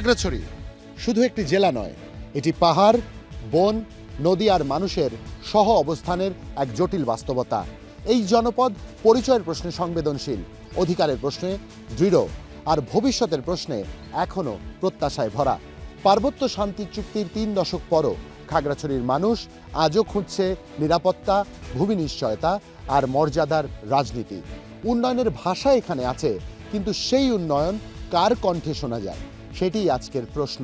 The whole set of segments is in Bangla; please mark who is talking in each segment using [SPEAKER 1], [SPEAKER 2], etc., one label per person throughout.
[SPEAKER 1] খাগড়াছড়ি শুধু একটি জেলা নয়, এটি পাহাড়, বন, নদী আর মানুষের সহ অবস্থানের এক জটিল বাস্তবতা। এই জনপদ পরিচয়ের প্রশ্নে সংবেদনশীল, অধিকারের প্রশ্নে দৃঢ় আর ভবিষ্যতের প্রশ্নে এখনও প্রত্যাশায় ভরা। পার্বত্য শান্তি চুক্তির ৩ দশক পরও খাগড়াছড়ির মানুষ আজও খুঁজছে নিরাপত্তা, ভূমি নিশ্চয়তা আর মর্যাদার রাজনীতি। উন্নয়নের ভাষা এখানে আছে, কিন্তু সেই উন্নয়ন কার কণ্ঠে শোনা যায়, সেটিই আজকের প্রশ্ন।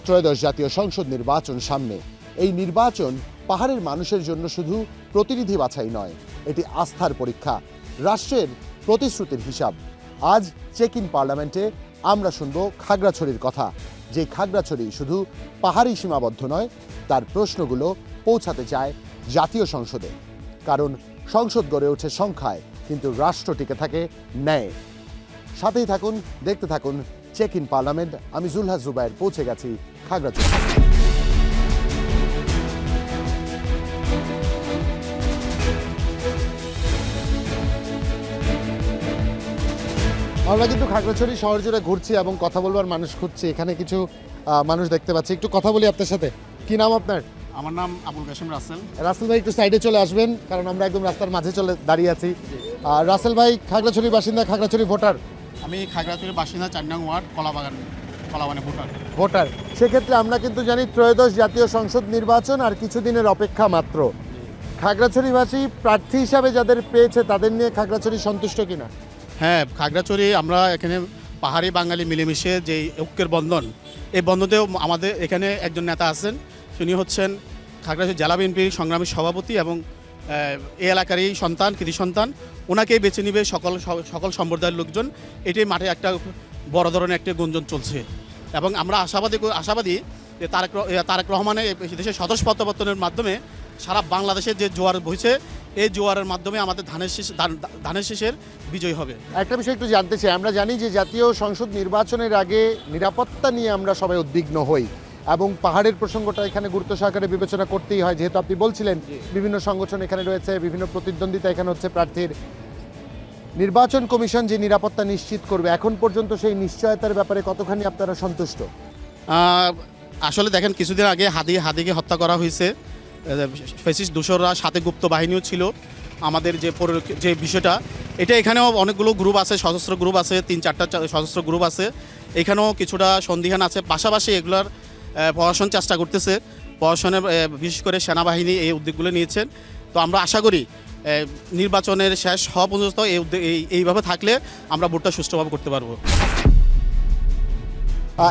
[SPEAKER 1] ত্রয়োদশ জাতীয় সংসদ নির্বাচন সামনে। এই নির্বাচন পাহাড়ের মানুষের জন্য শুধু প্রতিনিধি বাছাই নয়, এটি আস্থার পরীক্ষা, রাষ্ট্রের প্রতিশ্রুতির হিসাব। আজ চেক ইন পার্লামেন্টে আমরা শুনব খাগড়াছড়ির কথা, যে খাগড়াছড়ি শুধু পাহাড়ি সীমাবদ্ধ নয়, তার প্রশ্নগুলো পৌঁছাতে চায় জাতীয় সংসদে। কারণ সংসদ গড়ে ওঠে সংখ্যায়, কিন্তু রাষ্ট্র টিকে থাকে ন্যায়। সাথেই থাকুন, দেখতে থাকুন চেক ইন পার্লামেন্ট। আমি জুলহাস জুবায়ের পৌঁছে গেছি খাগড়াছড়ি। আমরা কিন্তু খাগড়াছড়ি শহর জুড়ে ঘুরছি এবং কথা বলবার মানুষ খুঁজছি। এখানে কিছু মানুষ দেখতে পাচ্ছি, একটু কথা বলি আপনার সাথে। কি নাম আপনার?
[SPEAKER 2] আমার নাম আবুল কাশেম রাসেল।
[SPEAKER 1] রাসেল ভাই একটু সাইডে চলে আসবেন, কারণ আমরা একদম রাস্তার মাঝে দাঁড়িয়ে আছি। রাসেল ভাই খাগড়াছড়ির বাসিন্দা, খাগড়াছড়ি ভোটার?
[SPEAKER 2] আমি খাগড়াছড়ির বাসিন্দা, ৪ নং ওয়ার্ড, কলাবাগানে
[SPEAKER 1] ভোটার। সেক্ষেত্রে আমরা কিন্তু জানি ত্রয়োদশ জাতীয় সংসদ নির্বাচন আর কিছুদিনের অপেক্ষা মাত্র। খাগড়াছড়িবাসী প্রার্থী হিসাবে যাদের পেয়েছে তাদের নিয়ে খাগড়াছড়ি সন্তুষ্ট কিনা?
[SPEAKER 2] হ্যাঁ, খাগড়াছড়ি আমরা এখানে পাহাড়ি বাঙালি মিলেমিশে যে ঐক্যের বন্ধন, এই বন্ধনেও আমাদের এখানে একজন নেতা আছেন, তিনি হচ্ছেন খাগড়াছড়ি জেলা বিএনপির সংগ্রামী সভাপতি এবং এই এলাকারই সন্তান, কৃতি সন্তান। ওনাকেই বেছে নিবে সকল সম্প্রদায়ের লোকজন। এটাই মাঠে একটা বড় ধরনের একটা গুঞ্জন চলছে এবং আমরা আশাবাদী যে তারেক রহমানের দেশের স্বদেশ প্রত্যাবর্তনের মাধ্যমে সারা বাংলাদেশের যে জোয়ার বইছে, এই জোয়ারের মাধ্যমে আমাদের ধানের শীষের বিজয় হবে।
[SPEAKER 1] একটা বিষয় একটু জানতে চাই, আমরা জানি যে জাতীয় সংসদ নির্বাচনের আগে নিরাপত্তা নিয়ে আমরা সবাই উদ্বিগ্ন হই এবং পাহাড়ের প্রসঙ্গটা এখানে গুরুত্ব সহকারে বিবেচনা করতেই হয়, যেহেতু আপনি বলছিলেন বিভিন্ন সংগঠন এখানে রয়েছে, বিভিন্ন প্রতিদ্বন্দ্বিতা এখানে হচ্ছে প্রার্থীর। নির্বাচন কমিশন যে নিরাপত্তা নিশ্চিত করবে, এখন পর্যন্ত সেই নিশ্চয়তার ব্যাপারে কতখানি আপনারা সন্তুষ্ট?
[SPEAKER 2] আসলে দেখেন, কিছুদিন আগে হাদিকে হত্যা করা হয়েছে, ফ্যাসিস্ট দোসররা, সাথে গুপ্ত বাহিনীও ছিল। আমাদের যে বিষয়টা, এটা এখানেও অনেকগুলো গ্রুপ আছে, সশস্ত্র গ্রুপ আছে, 3-4টা সশস্ত্র গ্রুপ আছে, এখানেও কিছুটা সন্দিহান আছে। পাশাপাশি এগুলোর প্রশাসন চেষ্টা করতেছে, প্রশাসনের বিশেষ করে সেনাবাহিনী এই উদ্যোগগুলো নিয়েছেন। তো আমরা আশা করি নির্বাচনের শেষ হওয়া পর্যন্ত এইভাবে থাকলে আমরা ভোটটা সুষ্ঠুভাবে করতে পারবো।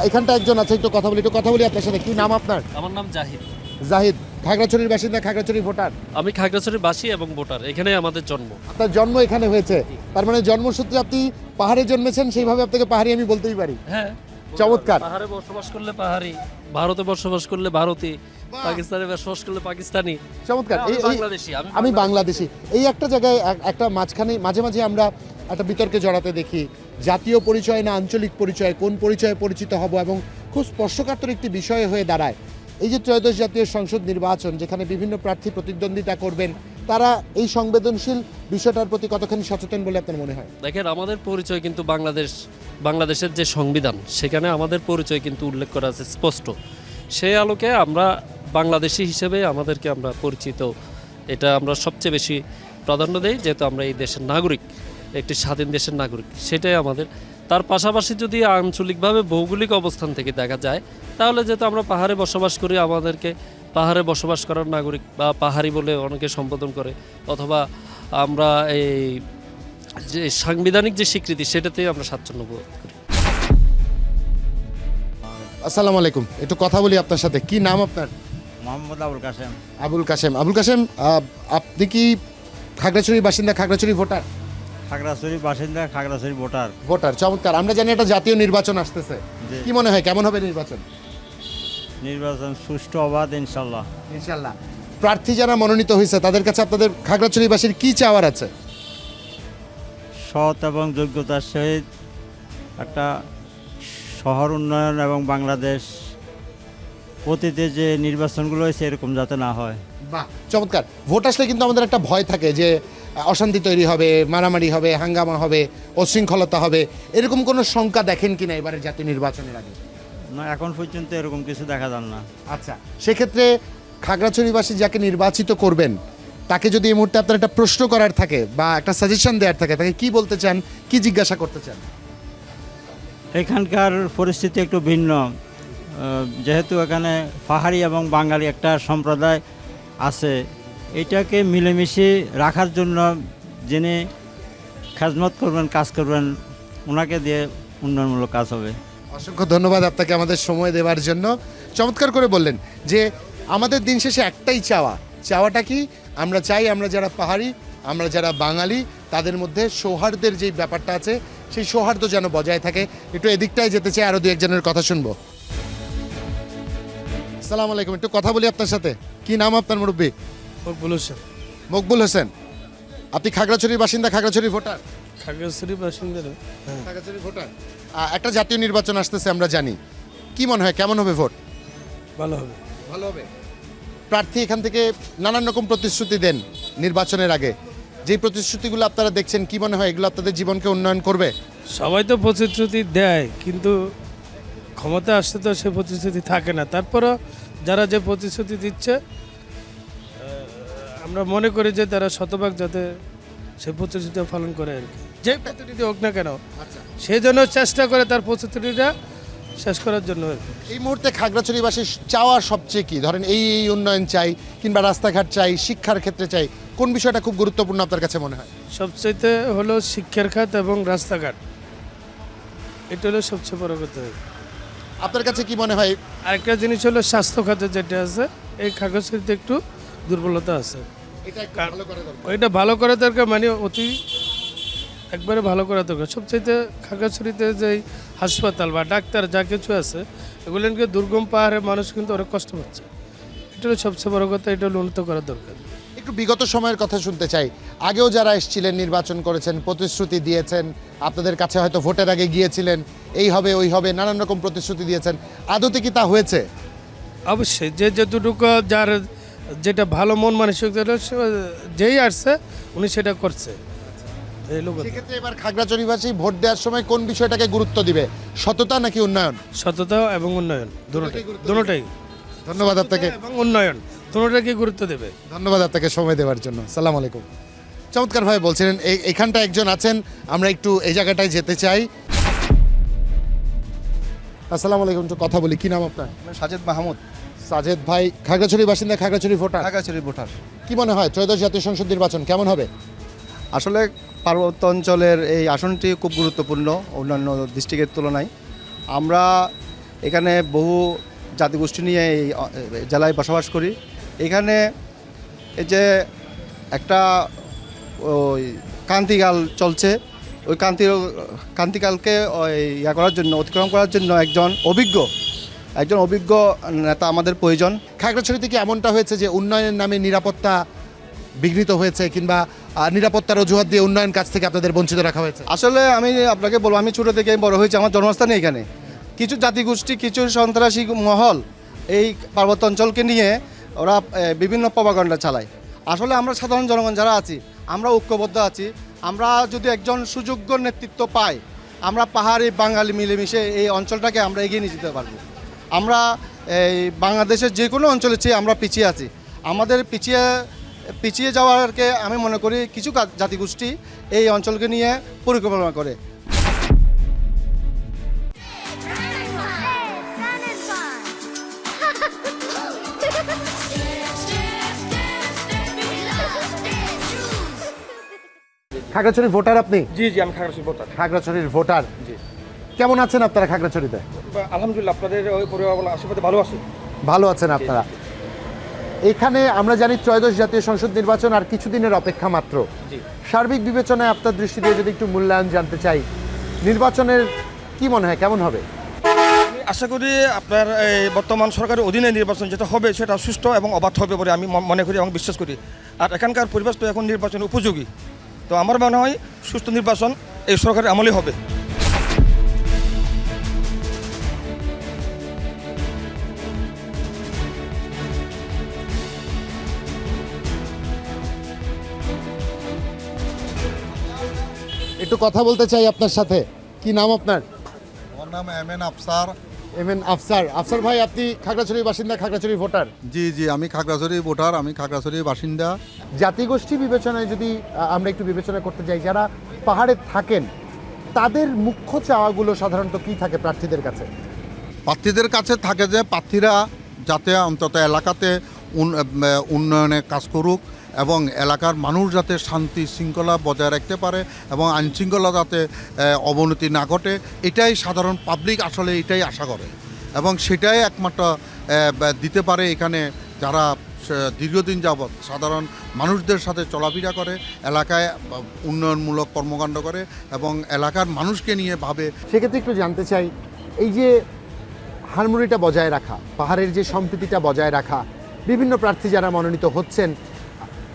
[SPEAKER 1] এখানটা একজন আছে, একটু কথা বলি আপনার সাথে। কি নাম আপনার?
[SPEAKER 3] আমার নাম জাহিদ।
[SPEAKER 1] জাহিদ, খাগড়াছড়ির বাসিন্দা, খাগড়াছড়ি ভোটার?
[SPEAKER 3] আমি খাগড়াছড়ির বাসী এবং ভোটার, এখানে আমাদের জন্ম।
[SPEAKER 1] আপনার জন্ম এখানে হয়েছে, তার মানে জন্মসূত্রে আপনি পাহাড়ে জন্মেছেন, সেইভাবে আপনাকে পাহাড়ি আমি বলতেই পারি।
[SPEAKER 3] হ্যাঁ,
[SPEAKER 1] চমৎকার।
[SPEAKER 3] পাহাড়ে বসবাস করলে পাহাড়ি, ভারতে বসবাস করলে ভারতী, পাকিস্তানে বসবাস করলে পাকিস্তানি।
[SPEAKER 1] চমৎকার।
[SPEAKER 3] আমি
[SPEAKER 1] বাংলাদেশি। এই একটা জায়গায় একটা মাঝে মাঝে আমরা একটা বিতর্কে জড়াতে দেখি, জাতীয় পরিচয় না আঞ্চলিক পরিচয়, কোন পরিচয়ে পরিচিত হব, এবং খুব স্পর্শকাতর একটি বিষয় হয়ে দাঁড়ায় এই যে ত্রয়োদশ জাতীয় সংসদ নির্বাচন, যেখানে বিভিন্ন প্রার্থী প্রতিদ্বন্দ্বিতা করবেন, তারা এই সংবেদনশীল বিষয়টার প্রতি কতখানি সচেতন বলে আপনার মনে হয়?
[SPEAKER 3] দেখেন, আমাদের পরিচয় কিন্তু বাংলাদেশের যে সংবিধান, সেখানে আমাদের পরিচয় কিন্তু উল্লেখ করা আছে স্পষ্ট। সেই আলোকে আমরা বাংলাদেশি হিসেবে আমাদেরকে আমরা পরিচিত, এটা আমরা সবচেয়ে বেশি প্রাধান্য দেই, যেহেতু আমরা এই দেশের নাগরিক, একটি স্বাধীন দেশের নাগরিক, সেটাই আমাদের। তার পাশাপাশি যদি আঞ্চলিকভাবে ভৌগোলিক অবস্থান থেকে দেখা যায়, তাহলে যেহেতু আমরা পাহাড়ে বসবাস করি, আমাদেরকে পাহাড়ে বসবাস করার নাগরিক বা পাহাড়ি বলে অনেকে সম্বোধন করে, অথবা আমরা এই যে সাংবিধানিক যে স্বীকৃতি, সেটাতেই আমরা স্বাচ্ছন্দ্য বোধ করি।
[SPEAKER 1] আসসালামু আলাইকুম, একটু কথা বলি আপনার সাথে। কি নাম আপনার?
[SPEAKER 4] মোহাম্মদ আবুল কাশেম।
[SPEAKER 1] আবুল কাশেম, আপনি কি খাগড়াছড়ির বাসিন্দা, খাগড়াছড়ি ভোটার?
[SPEAKER 4] খাগড়াছড়ির বাসিন্দা, খাগড়াছড়ি ভোটার।
[SPEAKER 1] চমৎকার। আমরা জানি এটা জাতীয় নির্বাচন আসতেছে, কি মনে হয় কেমন হবে নির্বাচন?
[SPEAKER 4] সুষ্ঠু, অবাধ, ইনশাল্লাহ।
[SPEAKER 1] প্রার্থী যারা মনোনীত হয়েছে তাদের কাছে আপনাদের খাগড়াছড়িবাসীর কি চাওয়ার আছে?
[SPEAKER 4] সৎ এবং যোগ্যতার সহিত একটা শহর উন্নয়ন এবং বাংলাদেশ অতীতে যে নির্বাচনগুলো হয়েছে এরকম যাতে না হয়।
[SPEAKER 1] বাহ, চমৎকার। ভোট আসলে কিন্তু আমাদের একটা ভয় থাকে যে অশান্তি তৈরি হবে, মারামারি হবে, হাঙ্গামা হবে, অশৃঙ্খলতা হবে, এরকম কোনো শঙ্কা দেখেন কিনা এবারের জাতীয় নির্বাচনের আগে?
[SPEAKER 4] না, এখন পর্যন্ত এরকম কিছু দেখা যান না।
[SPEAKER 1] আচ্ছা, সেক্ষেত্রে খাগড়াছড়িবাসী যাকে নির্বাচিত করবেন তাকে যদি এই মুহূর্তে আপনার একটা প্রশ্ন করার থাকে বা একটা সাজেশন দেওয়ার থাকে, তাকে কি বলতে চান, কি জিজ্ঞাসা করতে চান?
[SPEAKER 4] এখানকার পরিস্থিতি একটু ভিন্ন, যেহেতু এখানে পাহাড়ি এবং বাঙালি একটা সম্প্রদায় আছে, এটাকে মিলেমিশে রাখার জন্য যিনি খেজমত করবেন, কাজ করবেন, ওনাকে দিয়ে উন্নয়নমূলক কাজ হবে।
[SPEAKER 1] অসংখ্য ধন্যবাদ আপনাকে আমাদের সময় দেওয়ার জন্য। চমৎকার করে বললেন যে আমাদের দিন শেষে একটাই চাওয়াটা কি? আমরা চাই আমরা যারা পাহাড়ি, আমরা যারা বাঙালি, তাদের মধ্যে সৌহার্দ্যের যেই ব্যাপারটা আছে সেই সৌহার্দ্য যেন বজায় থাকে। একটু এদিকটায় যেতে চাই, আরও দু একজনের কথা শুনবো। আসসালামু আলাইকুম, একটু কথা বলি আপনার সাথে। কি নাম আপনার মুরব্বী?
[SPEAKER 5] মকবুল হোসেন।
[SPEAKER 1] মকবুল হোসেন, আপনি খাগড়াছড়ির বাসিন্দা, খাগড়াছড়ির ভোটার?
[SPEAKER 5] খাগড়াছড়ি বাসিন্দা। হ্যাঁ,
[SPEAKER 1] খাগড়াছড়ির ভোটার। একটা জাতীয় নির্বাচন আসতেছে আমরা জানি, কি মনে হয় কেমন হবে ভোট?
[SPEAKER 5] ভালো হবে।
[SPEAKER 1] ভালো হবে। প্রার্থী এখান থেকে নানান রকম প্রতিশ্রুতি দেন নির্বাচনের আগে, যেই প্রতিশ্রুতিগুলো আপনারা দেখছেন, কি মনে হয় এগুলো আপনাদের জীবনকে উন্নয়ন করবে?
[SPEAKER 5] সবাই তো প্রতিশ্রুতি দেয়, কিন্তু ক্ষমতা আসতে তো সে প্রতিশ্রুতি থাকে না। তারপরও যারা যে প্রতিশ্রুতি দিচ্ছে, আমরা মনে করি যে তারা শতভাগ যাতে সে প্রতিশ্রুতি পালন করে আর কি। যে প্রতিনিধি হোক না কেন, সেই জন্য চেষ্টা করে তার প্রতিশ্রুতিটা শেষ করার জন্য আর কি।
[SPEAKER 1] এই মুহূর্তে খাগড়াছড়িবাসীর চাওয়ার সবচেয়ে কি, ধরেন এই উন্নয়ন চাই, কিংবা রাস্তাঘাট চাই, শিক্ষার ক্ষেত্রে চাই, কোন বিষয়টা খুব গুরুত্বপূর্ণ আপনার কাছে মনে হয়?
[SPEAKER 5] সবচাইতে হলো শিক্ষার খাত এবং রাস্তাঘাট, এটা হলো সবচেয়ে বড় কথা।
[SPEAKER 1] আপনার কাছে কি মনে হয়?
[SPEAKER 5] আরেকটা জিনিস হলো স্বাস্থ্য খাতে যেটা আছে, এই খাগড়াছড়িতে একটু দুর্বলতা আছে,
[SPEAKER 1] এটা একটু ভালো করে দরকার।
[SPEAKER 5] ওইটা ভালো করা দরকার, মানে অতি একবারে ভালো করা দরকার। সবচাইতে খাগড়াছড়িতে যে হাসপাতাল বা ডাক্তার যা কিছু আছে, এগুলোকে দুর্গম পাহাড়ের মানুষ কিন্তু অনেক কষ্ট পাচ্ছে। এটা হলো সবচেয়ে বড় কথা, এটা হলো উন্নত করা দরকার।
[SPEAKER 1] একটু বিগত সময়ের কথা শুনতে চাই। আগেও যারা এসেছিলেন, নির্বাচন করেছেন, প্রতিশ্রুতি দিয়েছেন, আপনাদের কাছে হয়তো ভোটের আগে গিয়েছিলেন, এই হবে ওই হবে, নানান রকম প্রতিশ্রুতি দিয়েছেন, আদতে কি তা হয়েছে?
[SPEAKER 5] অবশ্যই, যে যতটুকু যার যেটা ভালো মন মানসিকতা যেই আসছে উনি সেটা করছে। এই লোক
[SPEAKER 1] সেক্ষেত্রে এবার খাগড়াছড়িবাসী ভোট দেওয়ার সময় কোন বিষয়টাকে গুরুত্ব দিবে, সততা নাকি উন্নয়ন?
[SPEAKER 5] সততা এবং উন্নয়ন, দুটোটাই।
[SPEAKER 1] ধন্যবাদ আপনাকে।
[SPEAKER 5] এবং উন্নয়ন দুটোটাকে গুরুত্ব দেবে।
[SPEAKER 1] ধন্যবাদ আপনাকে সময় দেওয়ার জন্য। সালাম আলাইকুম। চমৎকার ভাবে বলছিলেন। এইখানটা একজন আছেন, আমরা একটু এই জায়গাটায় যেতে চাই। আসসালামু আলাইকুম, একটু কথা বলি। কি নাম আপনার?
[SPEAKER 6] সাজেদ মাহমুদ।
[SPEAKER 1] সাজেদ ভাই খাগড়াছড়ির বাসিন্দা, খাগড়াছড়ি ভোটার।
[SPEAKER 6] খাগড়াছড়ির ভোটার।
[SPEAKER 1] কি মনে হয় ত্রয়োদশ জাতীয় সংসদ নির্বাচন কেমন হবে?
[SPEAKER 6] আসলে পার্বত্য অঞ্চলের এই আসনটি খুব গুরুত্বপূর্ণ অন্যান্য ডিস্ট্রিক্টের তুলনায়। আমরা এখানে বহু জাতিগোষ্ঠী নিয়ে এই জেলায় বসবাস করি। এখানে এই যে একটা ওই ক্রান্তিকাল চলছে, ওই ক্রান্তিকালকে ইয়া করার জন্য, অতিক্রম করার জন্য একজন অভিজ্ঞ নেতা আমাদের প্রয়োজন।
[SPEAKER 1] খাগড়াছড়িতে কি এমনটা হয়েছে যে উন্নয়নের নামে নিরাপত্তা বিঘ্নিত হয়েছে, কিংবা নিরাপত্তার অজুহাত দিয়ে উন্নয়ন কাজ থেকে আপনাদের বঞ্চিত রাখা হয়েছে?
[SPEAKER 6] আসলে আমি আপনাকে বলবো, আমি ছোটো থেকে বড় হয়েছি, আমার জন্মস্থানে এখানে। কিছু জাতিগোষ্ঠী, কিছু সন্ত্রাসী মহল এই পার্বত্য অঞ্চলকে নিয়ে ওরা বিভিন্ন প্রপাগান্ডা চালায়। আসলে আমরা সাধারণ জনগণ যারা আছি, আমরা ঐক্যবদ্ধ আছি। আমরা যদি একজন সুযোগ্য নেতৃত্ব পাই, আমরা পাহাড়ি বাঙালি মিলেমিশে এই অঞ্চলটাকে আমরা এগিয়ে নিয়ে যেতে পারবো। আমরা এই বাংলাদেশের যে কোনো অঞ্চলের চেয়ে আমরা পিছিয়ে আছি। আমাদের পিছিয়ে যাওয়ারকে আমি মনে করি কিছু জাতিগোষ্ঠী এই অঞ্চলকে নিয়ে পরিকল্পনা করে।
[SPEAKER 1] খাগড়াছড়ির ভোটার আপনি?
[SPEAKER 7] জি জি, আমি খাগড়াছড়ি ভোটার।
[SPEAKER 1] খাগড়াছড়ির ভোটার,
[SPEAKER 7] জি।
[SPEAKER 1] কেমন আছেন আপনারা খাগড়াছড়িতে?
[SPEAKER 7] আলহামদুলিল্লাহ, আপনাদের ওই পরিবার আশীর্বাদে ভালো আছে।
[SPEAKER 1] ভালো আছেন আপনারা? এখানে আমরা জানি ত্রয়োদশ জাতীয় সংসদ নির্বাচন আর কিছুদিনের অপেক্ষা মাত্র।
[SPEAKER 7] জি।
[SPEAKER 1] সার্বিক বিবেচনায় আপনার দৃষ্টি দিয়ে যদি একটু মূল্যায়ন জানতে চাই, নির্বাচনের কি মনে হয় কেমন হবে?
[SPEAKER 7] আমি আশা করি আপনার এই বর্তমান সরকারের অধীনে নির্বাচন যেটা হবে সেটা সুষ্ঠু এবং অবাধ হবে বলে আমি মনে করি এবং বিশ্বাস করি। আর এখানকার পরিবেশ তো এখন নির্বাচন উপযোগী, তো আমার মনে হয় সুষ্ঠু নির্বাচন এই সরকারের আমলে হবে।
[SPEAKER 1] একটু কথা বলতে চাই আপনার সাথে। কি নাম আপনার?
[SPEAKER 8] আমার নাম এমএন আফসার।
[SPEAKER 1] আফসার ভাই, আপনি খাগড়াছড়ির বাসিন্দা, খাগড়াছড়ির ভোটার।
[SPEAKER 8] জি, আমি খাগড়াছড়ির ভোটার, আমি খাগড়াছড়ির বাসিন্দা।
[SPEAKER 1] জাতিগোষ্ঠী বিবেচনায় যদি আমরা একটু বিবেচনা করতে যাই, যারা পাহাড়ে থাকেন তাদের মুখ্য চাওয়াগুলো সাধারণত কি থাকে প্রার্থীদের কাছে?
[SPEAKER 8] প্রার্থীদের কাছে থাকে যে প্রার্থীরা যাতে অন্তত এলাকাতে উন্নয়নে কাজ করুক এবং এলাকার মানুষ যাতে শান্তি শৃঙ্খলা বজায় রাখতে পারে এবং আইনশৃঙ্খলা যাতে অবনতি না ঘটে, এটাই সাধারণ পাবলিক আসলে এটাই আশা করে এবং সেটাই একমাত্র দিতে পারে এখানে যারা দীর্ঘদিন যাবৎ সাধারণ মানুষদের সাথে চলাফেরা করে, এলাকায় উন্নয়নমূলক কর্মকাণ্ড করে এবং এলাকার মানুষকে নিয়ে ভাবে।
[SPEAKER 1] সেক্ষেত্রে একটু জানতে চাই, এই যে হারমোনিটা বজায় রাখা, পাহাড়ের যে সম্প্রীতিটা বজায় রাখা, বিভিন্ন প্রার্থী যারা মনোনীত হচ্ছেন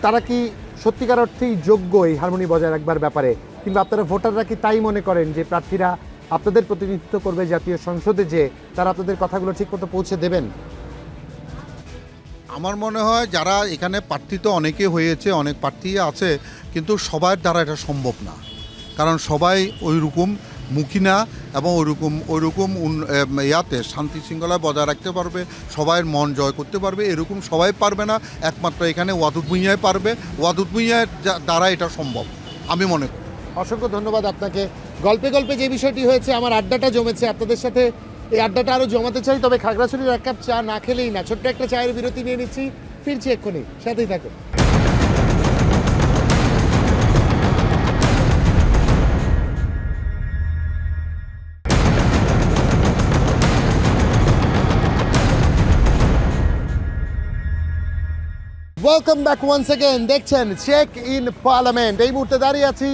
[SPEAKER 1] তারা কি সত্যিকার অর্থেই যোগ্য এই হারমোনি বজায় রাখবার ব্যাপারে, কিংবা আপনারা ভোটাররা কি তাই মনে করেন যে প্রার্থীরা আপনাদের প্রতিনিধিত্ব করবে জাতীয় সংসদে, যে তারা আপনাদের কথাগুলো ঠিকমতো পৌঁছে দেবেন?
[SPEAKER 8] আমার মনে হয় যারা এখানে প্রার্থী তো অনেকে হয়েছে, অনেক প্রার্থী আছে, কিন্তু সবার দ্বারা এটা সম্ভব না, কারণ সবাই ওই রকম মুখী না এবং ওইরকম ইয়াতে শান্তি শৃঙ্খলা বজায় রাখতে পারবে, সবাই মন জয় করতে পারবে এরকম সবাই পারবে না, একমাত্র এখানে ওয়াদুদ ভূঁইয়ায় পারবে। ওয়াদুদ ভূঁইয়ার দ্বারা এটা সম্ভব আমি মনে করি।
[SPEAKER 1] অসংখ্য ধন্যবাদ আপনাকে। গল্পে গল্পে যে বিষয়টি হয়েছে, আমার আড্ডাটা জমেছে, আপনাদের সাথে এই আড্ডাটা আরও জমাতে চাই, তবে খাগড়াছড়ির এক কাপ চা না খেলেই না। ছোট্ট একটা চায়ের বিরতি নিয়ে নিচ্ছি, ফিরছি এক্ষুনি, সাথেই থাকুন। Welcome back once again. দেখছেন চেক ইন পার্লামেন্ট। এই মুহূর্তে দাঁড়িয়ে আছি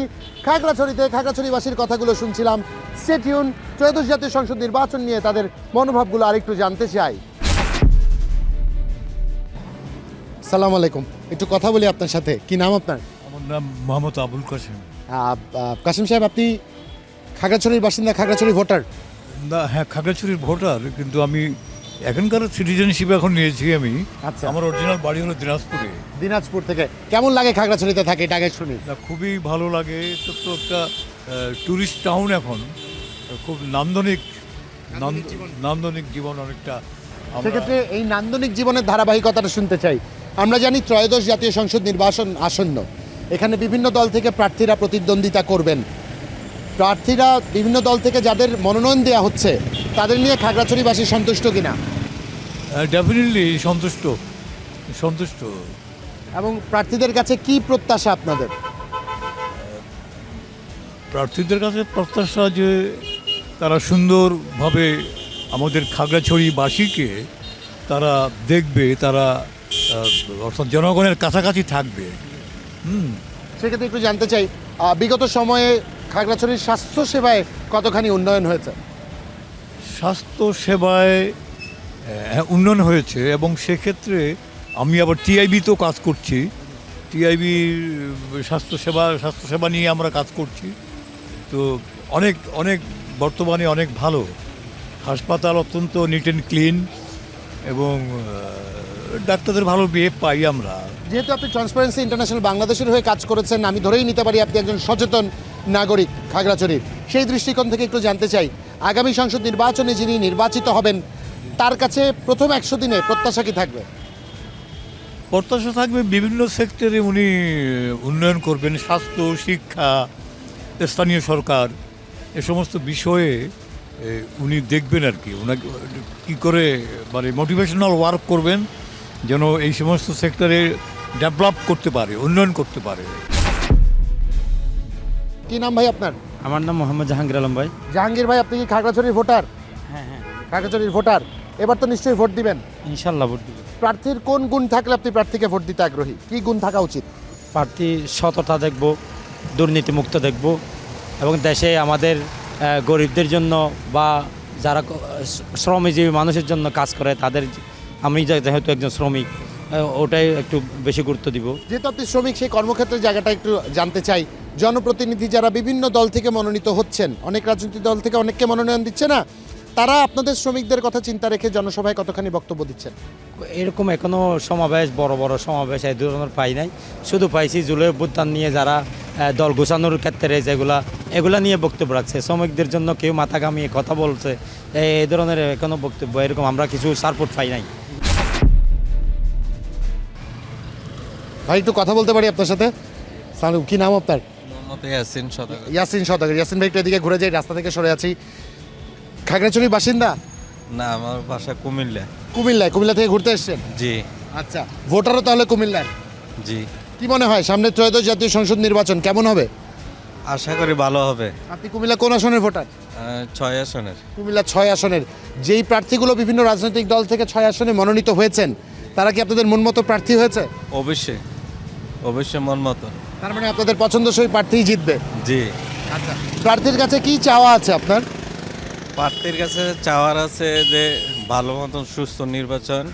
[SPEAKER 1] খাগড়াছড়িতে, খাগড়াছড়িবাসীর কথাগুলো শুনছিলাম। Stay tune. ত্রয়োদশ জাতীয় সংসদ নির্বাচন নিয়ে তাদের মনোভাবগুলো আরেকটু জানতে চাই। সালাম আলাইকুম, একটু কথা বলি আপনার সাথে। কি নাম আপনার?
[SPEAKER 9] আমার নাম মোহাম্মদ আবুল কাসেম।
[SPEAKER 1] কাসিম সাহেব, আপনি খাগড়াছড়ির বাসিন্দা, খাগড়াছড়ি ভোটার?
[SPEAKER 9] না, হ্যাঁ, খাগড়াছড়ির ভোটার, কিন্তু আমি এখানকার সিটিজেনশিপ এখন নিয়েছি আমি।
[SPEAKER 1] আচ্ছা।
[SPEAKER 9] আমার অরিজিনাল বাড়ি হলো দিনাজপুরে।
[SPEAKER 1] দিনাজপুর থেকে। কেমন লাগে খাগড়াছড়িতে থাকে, এটা আগে শুনি।
[SPEAKER 9] না, খুবই ভালো লাগে। ছোট্ট একটা ট্যুরিস্ট টাউন এখন, খুব নান্দনিক জীবন অনেকটা।
[SPEAKER 1] সেক্ষেত্রে এই নান্দনিক জীবনের ধারাবাহিকতাটা শুনতে চাই। আমরা জানি ত্রয়োদশ জাতীয় সংসদ নির্বাচন আসন্ন, এখানে বিভিন্ন দল থেকে প্রার্থীরা প্রতিদ্বন্দ্বিতা করবেন। প্রার্থীরা বিভিন্ন দল থেকে যাদের মনোনয়ন দেওয়া হচ্ছে তাদের নিয়ে খাগড়াছড়িবাসী সন্তুষ্ট কিনা?
[SPEAKER 9] ডেফিনেটলি সন্তুষ্ট।
[SPEAKER 1] এবং প্রার্থীদের কাছে কি প্রত্যাশা আপনাদের?
[SPEAKER 9] প্রার্থীদের কাছে প্রত্যাশা যে তারা সুন্দরভাবে আমাদের খাগড়াছড়িবাসীকে তারা দেখবে, তারা অর্থাৎ জনগণের কাছাকাছি থাকবে।
[SPEAKER 1] সেক্ষেত্রে একটু জানতে চাই, বিগত সময়ে খাগড়াছড়ির স্বাস্থ্যসেবায় কতখানি উন্নয়ন হয়েছে?
[SPEAKER 9] স্বাস্থ্যসেবায় উন্নয়ন হয়েছে এবং সেক্ষেত্রে আমি আবার টিআইবিতেও কাজ করছি। টিআইবির স্বাস্থ্যসেবা নিয়ে আমরা কাজ করছি। তো অনেক বর্তমানে অনেক ভালো হাসপাতাল, অত্যন্ত নিট অ্যান্ড ক্লিন এবং ডাক্তারদের ভালো বিহেভ পাই আমরা।
[SPEAKER 1] যেহেতু আপনি ট্রান্সপারেন্সি ইন্টারন্যাশনাল বাংলাদেশের হয়ে কাজ করেছেন, আমি ধরেই নিতে পারি আপনি একজন সচেতন নাগরিক খাগড়াছড়ির। সেই দৃষ্টিকোণ থেকে একটু জানতে চাই, আগামী সংসদ নির্বাচনে যিনি নির্বাচিত হবেন তার কাছে প্রথম 100 দিনে প্রত্যাশা কি থাকবে?
[SPEAKER 9] প্রত্যাশা থাকবে বিভিন্ন সেক্টরে উনি উন্নয়ন করবেন, স্বাস্থ্য, শিক্ষা, স্থানীয় সরকার, এ সমস্ত বিষয়ে উনি দেখবেন আর কি। ওনাকে কী করে মানে মোটিভেশনাল ওয়ার্ক করবেন যেন এই সমস্ত সেক্টরে ডেভেলপ করতে পারে, উন্নয়ন করতে পারে।
[SPEAKER 1] কি নাম ভাই আপনার?
[SPEAKER 4] আমার নাম মোহাম্মদ জাহাঙ্গীর আলম ভাই।
[SPEAKER 1] জাহাঙ্গীর ভাই, আপনি কি খাগড়াছড়ির ভোটার?
[SPEAKER 4] হ্যাঁ,
[SPEAKER 1] খাগড়াছড়ির ভোটার, এবার তো নিশ্চয়ই ভোট দিবেন।
[SPEAKER 4] ইনশাল্লাহ ভোট দিব।
[SPEAKER 1] প্রার্থীর কোন গুণ থাকলে আপনি প্রার্থীকে ভোট দিতে আগ্রহী? কি গুণ থাকা উচিত?
[SPEAKER 4] প্রার্থী সততা দেখব, দুর্নীতিমুক্ত দেখব এবং দেশে আমাদের গরিবদের জন্য বা যারা শ্রমজীবী মানুষের জন্য কাজ করে তাদের, আমি যেহেতু একজন শ্রমিক, ওটাই একটু বেশি গুরুত্ব দিব।
[SPEAKER 1] যেহেতু আপনি শ্রমিক, সেই কর্মক্ষেত্রের জায়গাটা একটু জানতে চাই। জনপ্রতিনিধি যারা বিভিন্ন দল থেকে মনোনীত হচ্ছেন, অনেক রাজনৈতিক দল থেকে অনেককে মনোনয়ন দিচ্ছে না, তারা আপনাদের শ্রমিকদের কথা চিন্তা রেখে জনসভায় কতখানি বক্তব্য দিচ্ছেন?
[SPEAKER 4] এরকম এখনও সমাবেশ, বড় বড় সমাবেশ এই ধরনের পাই নাই। শুধু পাইছি জুলাই অভ্যুত্থান নিয়ে যারা দল গোছানোর ক্ষেত্রে এগুলা নিয়ে বক্তব্য রাখছে। শ্রমিকদের জন্য কেউ মাথা ঘামিয়ে কথা বলছে, এই ধরনের কোনো বক্তব্য এরকম আমরা কিছু সাপোর্ট পাই নাই।
[SPEAKER 1] ভাই একটু কথা বলতে পারি আপনার সাথে? সালাম, কি নাম আপনার?
[SPEAKER 10] ইয়াসিন সদাগর।
[SPEAKER 1] ইয়াসিন সদাগর। ইয়াসিন ভাই একটু এদিকে ঘুরে যাই, রাস্তা থেকে সরে আছি। খাগড়াছড়ির বাসিন্দা?
[SPEAKER 10] না, আমার বাসা কুমিল্লা।
[SPEAKER 1] কুমিল্লা থেকে ঘুরতে এসেছেন?
[SPEAKER 10] জি
[SPEAKER 1] আচ্ছা, ভোটারও তাহলে কুমিল্লার?
[SPEAKER 10] জি।
[SPEAKER 1] কি মনে হয় সামনে ত্রয়োদশ জাতীয় সংসদ নির্বাচন কেমন হবে?
[SPEAKER 10] আশা করি ভালো হবে।
[SPEAKER 1] আপনি কুমিল্লা কোন আসনের ভোটার?
[SPEAKER 10] 6 আসনের।
[SPEAKER 1] কুমিল্লা 6 আসনের। যেই প্রার্থীগুলো বিভিন্ন রাজনৈতিক দল থেকে 6 আসনে মনোনীত হয়েছেন, তারা কি আপনাদের মনমতো প্রার্থী হয়েছে?
[SPEAKER 10] অবশ্যই অবশ্যই মন মতো।
[SPEAKER 1] তার মানে আপনাদের পছন্দসই প্রার্থীই জিতবে?
[SPEAKER 10] জি।
[SPEAKER 1] আচ্ছা, প্রার্থীর কাছে কি চাওয়া আছে আপনার?
[SPEAKER 10] প্রার্থীর কাছে চাওয়ার আছে যে ভালো মতন সুস্থ নির্বাচন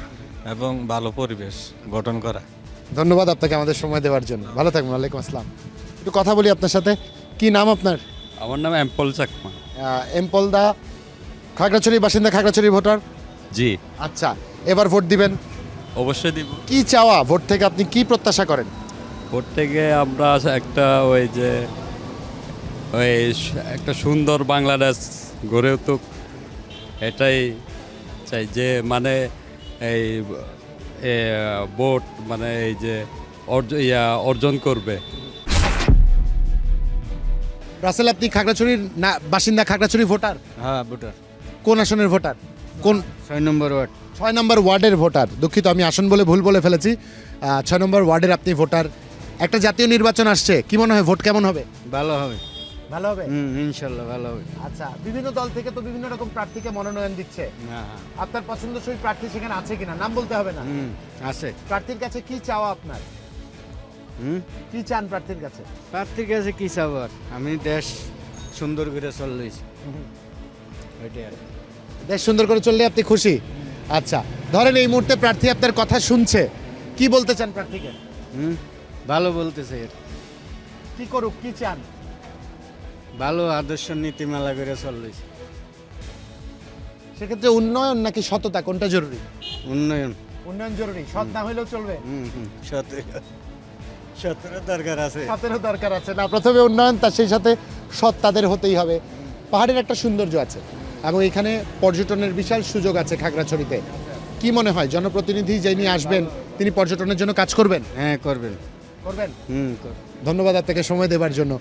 [SPEAKER 10] এবং ভালো পরিবেশ গঠন করা।
[SPEAKER 1] ধন্যবাদ আপনাকে আমাদের সময় দেওয়ার জন্য। ভালো থাকবেন। ওয়ালাইকুম আসসালাম। একটু কথা বলি আপনার সাথে। কি নাম আপনার?
[SPEAKER 11] আমার নাম এম্পল চাকমা।
[SPEAKER 1] এম্পল দা, খাগড়াছড়ির বাসিন্দা, খাগড়াছড়ির ভোটার?
[SPEAKER 11] জি,
[SPEAKER 1] আচ্ছা, এবার ভোট দিবেন?
[SPEAKER 11] অবশ্যই দিব।
[SPEAKER 1] কি চাওয়া ভোট থেকে, আপনি কি প্রত্যাশা করেন?
[SPEAKER 11] ভোট থেকে আমরা একটা একটা সুন্দর বাংলাদেশ গড়ে উঠুক, এটাই চাই। যে মানে এই ভোট মানে এই যে অর্জন করবে।
[SPEAKER 1] রাসেল, আপনি খাগড়াছড়ির বাসিন্দা, খাগড়াছড়ির ভোটার?
[SPEAKER 4] হ্যাঁ, ভোটার।
[SPEAKER 1] কোন আসনের ভোটার? কোন?
[SPEAKER 4] 6 নম্বর ওয়ার্ড।
[SPEAKER 1] 6 নম্বর ওয়ার্ডের ভোটার। দুঃখিত, আমি আসন বলে ভুল বলে ফেলেছি। 6 নম্বর ওয়ার্ডের আপনি ভোটার। একটা জাতীয় নির্বাচন আসছে, কি মনে হয় ভোট কেমন হবে?
[SPEAKER 4] ভালো হবে।
[SPEAKER 1] ভালো হবে?
[SPEAKER 4] ইনশাল্লাহ ভালো হবে।
[SPEAKER 1] আচ্ছা, বিভিন্ন দল থেকে তো বিভিন্ন রকম প্রার্থীকে মনোনয়ন দিচ্ছে। আপনার পছন্দসই প্রার্থী সেখানে আছে কিনা? নাম বলতে হবে না।
[SPEAKER 4] আছে।
[SPEAKER 1] প্রার্থীর কাছে কি চাওয়া আপনার? কি চান প্রার্থীর কাছে?
[SPEAKER 4] প্রার্থীর কাছে কি চাবার, আমি দেশ সুন্দর করে চললেছি, ওইটাই আর কি।
[SPEAKER 1] দেশ সুন্দর করে চললে আপনি খুশি? আচ্ছা, ধরেন এই মুহূর্তে প্রার্থী আপনার কথা শুনছে, কি বলতে চান প্রার্থীকে?
[SPEAKER 4] ভালো বলতেছে,
[SPEAKER 1] কি করুক, কি চান?
[SPEAKER 4] ভালো আদর্শ নীতিমালা করে চললেছি।
[SPEAKER 1] সেক্ষেত্রে উন্নয়ন নাকি সততা, কোনটা জরুরি?
[SPEAKER 4] উন্নয়ন।
[SPEAKER 1] উন্নয়ন জরুরি, সৎ না হলেও চলবে?
[SPEAKER 4] সতেরো দরকার আছে।
[SPEAKER 1] সতেরও দরকার আছে না, প্রথমে উন্নয়ন, তার সেই সাথে সৎ তাদের হতেই হবে। পাহাড়ের একটা সৌন্দর্য আছে এবং এখানে পর্যটনের বিশাল সুযোগ আছে খাগড়াছড়িতে। কি মনে হয় জনপ্রতিনিধি যিনি আসবেন তিনি পর্যটনের জন্য কাজ করবেন?
[SPEAKER 4] হ্যাঁ, করবেন।
[SPEAKER 1] করবেন? ধন্যবাদ আপনাকে সময় দেওয়ার জন্য।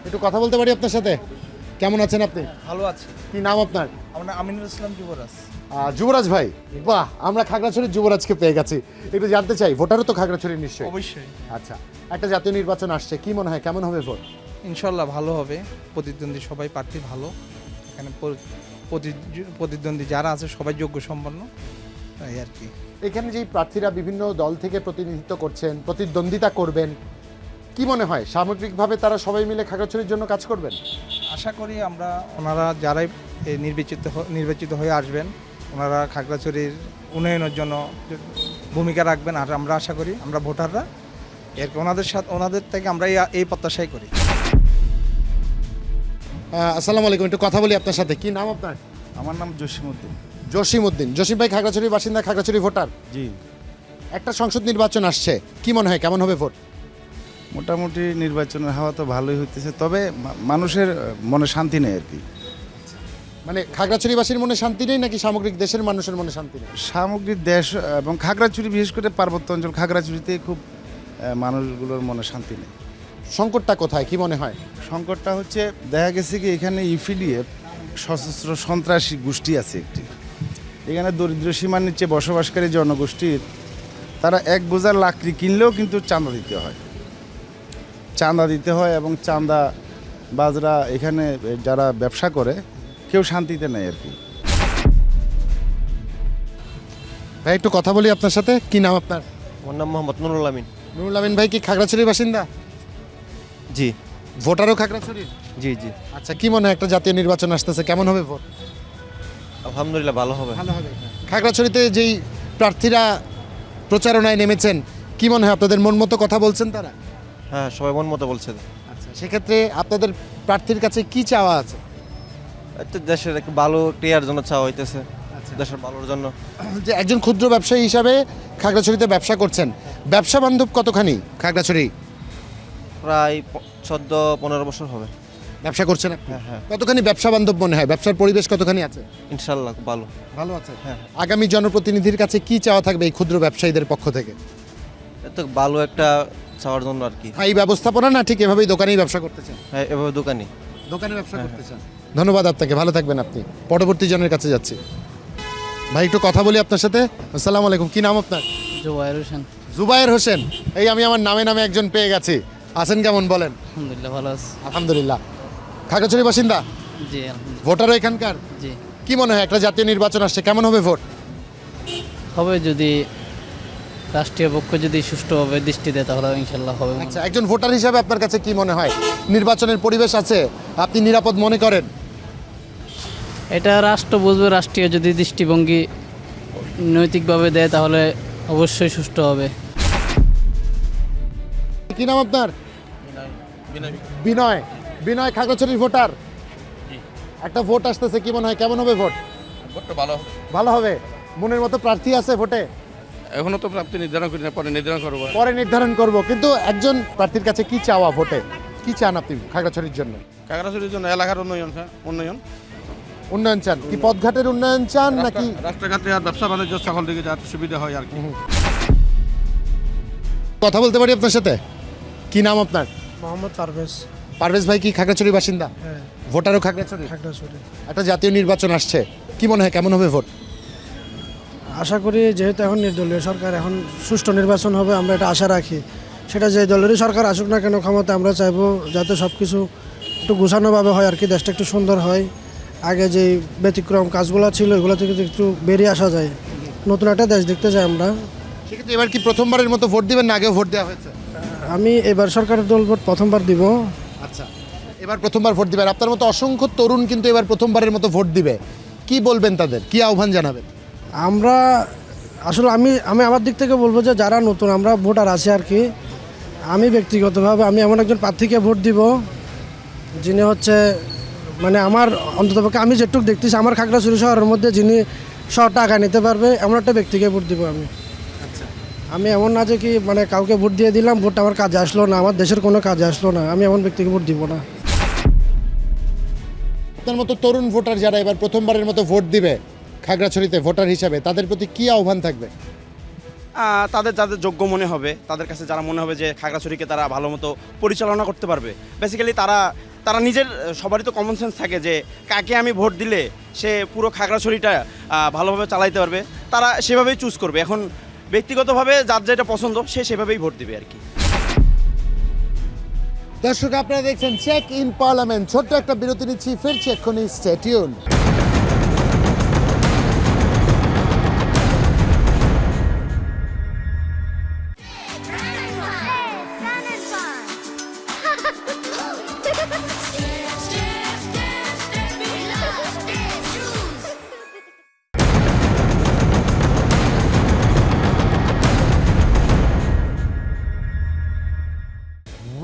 [SPEAKER 1] একটু কথা বলতে পারি আপনার সাথে? কেমন আছেন আপনি?
[SPEAKER 6] ভালো আছে।
[SPEAKER 1] কি নাম আপনার?
[SPEAKER 6] আমার নাম আমিনুল ইসলাম যুবরাজ।
[SPEAKER 1] যুবরাজ ভাই, বাহ, আমরা খাগড়াছড়ির যুবরাজকে পেয়ে গেছি। একটু জানতে চাই, ভোটারও তো খাগড়াছড়ির নিশ্চয়ই?
[SPEAKER 6] অবশ্যই।
[SPEAKER 1] আচ্ছা, একটা জাতীয় নির্বাচন আসছে, কি মনে হয় কেমন হবে ভোট?
[SPEAKER 6] ইনশাল্লাহ ভালো হবে। প্রতিদ্বন্দ্বী সবাই প্রার্থী ভালো। এখানে প্রতিদ্বন্দ্বী যারা আছে সবাই যোগ্য সম্পন্ন, তাই আর কি।
[SPEAKER 1] এখানে যেই প্রার্থীরা বিভিন্ন দল থেকে প্রতিনিধিত্ব করছেন, প্রতিদ্বন্দ্বিতা করবেন, কি মনে হয় সামগ্রিকভাবে তারা সবাই মিলে খাগড়াছড়ির জন্য কাজ করবেন?
[SPEAKER 6] আশা করি ওনারা যারাই নির্বাচিত হয়ে আসবেন, ওনারা খাগড়াছড়ির উন্নয়নের জন্য ভূমিকা রাখবেন। আর আমরা আশা করি, আমরা ভোটাররা ওনাদের থেকে আমরা এই প্রত্যাশাই করি।
[SPEAKER 1] আসসালামু আলাইকুম, একটু কথা বলি আপনার সাথে। কি নাম আপনার?
[SPEAKER 6] আমার নাম জসিমউদ্দিন।
[SPEAKER 1] জসিমউদ্দিন। জসিম ভাই খাগড়াছড়ির বাসিন্দা, খাগড়াছড়ি ভোটার?
[SPEAKER 6] জি।
[SPEAKER 1] একটা সংসদ নির্বাচন আসছে, কি মনে হয় কেমন হবে ভোট?
[SPEAKER 12] মোটামুটি নির্বাচনের হাওয়া তো ভালোই হইতেছে, তবে মানুষের মনে শান্তি নেই আর কি।
[SPEAKER 1] মানে খাগড়াছড়িবাসীর মনে শান্তি নেই নাকি সামগ্রিক দেশের মানুষের মনে শান্তি নেই?
[SPEAKER 12] সামগ্রিক দেশ এবং খাগড়াছড়ি, বিশেষ করে পার্বত্য অঞ্চল খাগড়াছড়িতে খুব মানুষগুলোর মনে শান্তি নেই।
[SPEAKER 1] সংকটটা কোথায়, কি মনে হয়?
[SPEAKER 12] সংকটটা হচ্ছে, দেখা গেছে কি এখানে ইপিডিএফ সশস্ত্র সন্ত্রাসী গোষ্ঠী আছে একটি। এখানে দরিদ্র সীমার নিচে বসবাসকারী জনগোষ্ঠীর তারা এক বোঝার লাকড়ি কিনলেও কিন্তু চাঁদা দিতে হয় এবং চাঁদা বাজরা এখানে যারা ব্যবসা করে কেউ শান্তিতে নেই আর কি।
[SPEAKER 1] ভাই একটু কথা বলি আপনার সাথে। কি নাম আপনার?
[SPEAKER 13] আমার নাম মোহাম্মদ নুরুল আমিন।
[SPEAKER 1] নুরুল আমিন ভাই কি খাগড়াছড়ির বাসিন্দা?
[SPEAKER 13] জি।
[SPEAKER 1] ভোটারও খাগড়াছড়ির?
[SPEAKER 13] জি জি।
[SPEAKER 1] আচ্ছা, কি মনে হয় একটা জাতীয় নির্বাচন আসতেছে, কেমন হবে ভোট?
[SPEAKER 13] আলহামদুলিল্লাহ ভালো হবে।
[SPEAKER 1] ভালো হবে। খাগড়াছড়িতে যেই প্রার্থীরা প্রচারণায় নেমেছেন, কি মনে হয় আপনাদের মন মতো কথা বলছেন তারা?
[SPEAKER 13] হ্যাঁ, সবাই মন মতো বলছে।
[SPEAKER 1] আচ্ছা, সেক্ষেত্রে আপনাদের প্রার্থীর কাছে কি চাওয়া আছে?
[SPEAKER 13] একটা দেশের একটু ভালো ক্রিয়ার জন্য চাওয়া হইতেছে।
[SPEAKER 1] আচ্ছা,
[SPEAKER 13] দেশের ভালোর জন্য।
[SPEAKER 1] যে একজন ক্ষুদ্র ব্যবসায়ী হিসাবে খাগড়াছড়িতে ব্যবসা করছেন, ব্যবসা বান্ধব কতখানি খাগড়াছড়ি?
[SPEAKER 13] প্রায় 14-15 বছর হবে।
[SPEAKER 1] ব্যবসা করছেন আপনি?
[SPEAKER 13] হ্যাঁ হ্যাঁ,
[SPEAKER 1] কতখানি ব্যবসা বান্ধব মনে হয়? ব্যবসার পরিবেশ কতখানি আছে?
[SPEAKER 13] ইনশাল্লাহ ভালো।
[SPEAKER 1] ভালো আছে।
[SPEAKER 13] হ্যাঁ,
[SPEAKER 1] আগামী জনপ্রতিনিধির কাছে কি চাওয়া থাকবে এই ক্ষুদ্র ব্যবসায়ীদের পক্ষ থেকে?
[SPEAKER 13] এত ভালো একটা চাওয়ার জন্য আর কি।
[SPEAKER 1] এই ব্যবস্থাপনা না ঠিক এভাবেই দোকানেই ব্যবসা করতে চান?
[SPEAKER 13] হ্যাঁ, এভাবে দোকানি।
[SPEAKER 1] দোকানে ব্যবসা করতে চান। ধন্যবাদ আপনাকে, ভালো থাকবেন আপনি। পরবর্তী জনের কাছে যাচ্ছি। ভাই একটু কথা বলি আপনার সাথে। আসসালামু আলাইকুম, কি নাম আপনার?
[SPEAKER 3] জুবাইর হোসেন।
[SPEAKER 1] জুবায়ের হোসেন। এই আমি আমার নামে নামে একজন পেয়ে গেছি। আছেন কেমন বলেন?
[SPEAKER 3] আলহামদুলিল্লাহ ভালো আছি।
[SPEAKER 1] আলহামদুলিল্লাহ। খাগড়াছড়ি বাসিন্দা?
[SPEAKER 3] জি
[SPEAKER 1] ভোটারও এখানকার?
[SPEAKER 3] জি।
[SPEAKER 1] কি মনে হয় একটা জাতীয় নির্বাচন আসছে, কেমন হবে ভোট?
[SPEAKER 3] হবে যদি রাষ্ট্রীয় পক্ষ যদি সুষ্ঠুভাবে দৃষ্টি দেয় তাহলে ইনশাল্লাহ হবে।
[SPEAKER 1] আচ্ছা, একজন ভোটার হিসাবে আপনার কাছে কি মনে হয় নির্বাচনের পরিবেশ আছে, আপনি নিরাপদ মনে করেন?
[SPEAKER 3] এটা রাষ্ট্র বুঝবে, রাষ্ট্রীয় যদি দৃষ্টিভঙ্গি নৈতিকভাবে দেয় তাহলে অবশ্যই সুষ্ঠু হবে।
[SPEAKER 1] কি নাম আপনার? বিনয়। বিনয় খাগড়াছড়ির ভোটার। একটা ভোট আসতেছে, কি মনে হয় কেমন হবে ভোট?
[SPEAKER 2] ভোটটা ভালো হবে।
[SPEAKER 1] ভালো হবে। মনের মতো প্রার্থী আছে ভোটে?
[SPEAKER 2] এখনো তো প্রাপ্তি নির্ধারণ করি না, পরে নির্ধারণ করবো।
[SPEAKER 1] পরে নির্ধারণ করব, কিন্তু একজন প্রার্থীর কাছে কি চাওয়া ভোটে? কি চান আপনি খাগড়াছড়ির জন্য?
[SPEAKER 2] খাগড়াছড়ির জন্য এলাকার উন্নয়ন, উন্নয়ন
[SPEAKER 1] উন্নয়ন চান? কি পথঘাটের উন্নয়ন চান নাকি?
[SPEAKER 2] রাস্তাঘাটে আর ব্যবসা বাণিজ্য সকল দিকে যাতে সুবিধা হয় আর কি।
[SPEAKER 1] কথা বলতে পারি আপনার সাথে? কি নাম আপনার?
[SPEAKER 5] মোহাম্মদ পারভেজ।
[SPEAKER 1] পারভেজ ভাই কি খাগড়াছড়ির বাসিন্দা?
[SPEAKER 5] হ্যাঁ,
[SPEAKER 1] ভোটারও খাগড়াছড়ি?
[SPEAKER 5] খাগড়াছড়ি।
[SPEAKER 1] একটা জাতীয় নির্বাচন আসছে, কি মনে হয় কেমন হবে ভোট?
[SPEAKER 5] আশা করি যেহেতু এখন নির্দলীয় সরকার, এখন সুষ্ঠু নির্বাচন হবে, আমরা এটা আশা রাখি। সেটা যে দলেরই সরকার আসুক না কেন ক্ষমতা, আমরা চাইবো যাতে সব কিছু একটু গোছানোভাবে হয় আর কি, দেশটা একটু সুন্দর হয়। আগে যে ব্যতিক্রম কাজগুলো ছিল এগুলো থেকে একটু বেরিয়ে আসা যায়, নতুন একটা দেশ দেখতে চাই আমরা।
[SPEAKER 1] সেক্ষেত্রে এবার কি প্রথমবারের মতো ভোট দিবেন না আগেও ভোট দেওয়া হয়েছে?
[SPEAKER 5] আমি এবার সরকারের দল ভোট প্রথমবার দিব।
[SPEAKER 1] আচ্ছা, এবার প্রথমবার ভোট দিবেন। আপনার মতো অসংখ্য তরুণ কিন্তু এবার প্রথমবারের মতো ভোট দিবে, কি বলবেন তাদের, কি আহ্বান জানাবেন?
[SPEAKER 5] আমরা আসলে আমি আমার দিক থেকে বলবো যে যারা নতুন আমরা ভোটার আছি আর কি, আমি ব্যক্তিগতভাবে আমি এমন একজন প্রার্থীকে ভোট দিব যিনি হচ্ছে মানে আমার অন্ততপক্ষে আমি যেটুকু দেখতেছি আমার খাগড়াছড়ি শহরের মধ্যে যিনি শহরটা আগায় নিতে পারবে এমন একটা ব্যক্তিকে ভোট দিব আমি।
[SPEAKER 1] আচ্ছা,
[SPEAKER 5] আমি এমন না যে কি মানে কাউকে ভোট দিয়ে দিলাম, ভোটটা আমার কাজে আসলো না, আমার দেশের কোনো কাজে আসলো না, আমি এমন ব্যক্তিকে ভোট দিব না।
[SPEAKER 1] আপনার মতো তরুণ ভোটার যারা এবার প্রথমবারের মতো ভোট দিবে খাগড়াছড়িতে ভোটার হিসাবে, তাদের প্রতি কি আহ্বান থাকবে?
[SPEAKER 14] তাদের যাদের যোগ্য মনে হবে, তাদের কাছে যারা মনে হবে যে খাগড়াছড়িকে তারা ভালো মতো পরিচালনা করতে পারবে, বেসিক্যালি তারা নিজের সবারই তো কমন সেন্স থাকে যে কাকে আমি ভোট দিলে সে পুরো খাগড়াছড়িটা ভালোভাবে চালাইতে পারবে, তারা সেভাবেই চুজ করবে। এখন ব্যক্তিগতভাবে যার যেটা পছন্দ সে সেভাবেই ভোট দিবে আর কি।
[SPEAKER 1] দর্শক আপনারা দেখছেন চেক ইন পার্লামেন্ট। ছোট্ট একটা বিরতি নিচ্ছি, ফিরছি এক্ষুনি, stay tuned.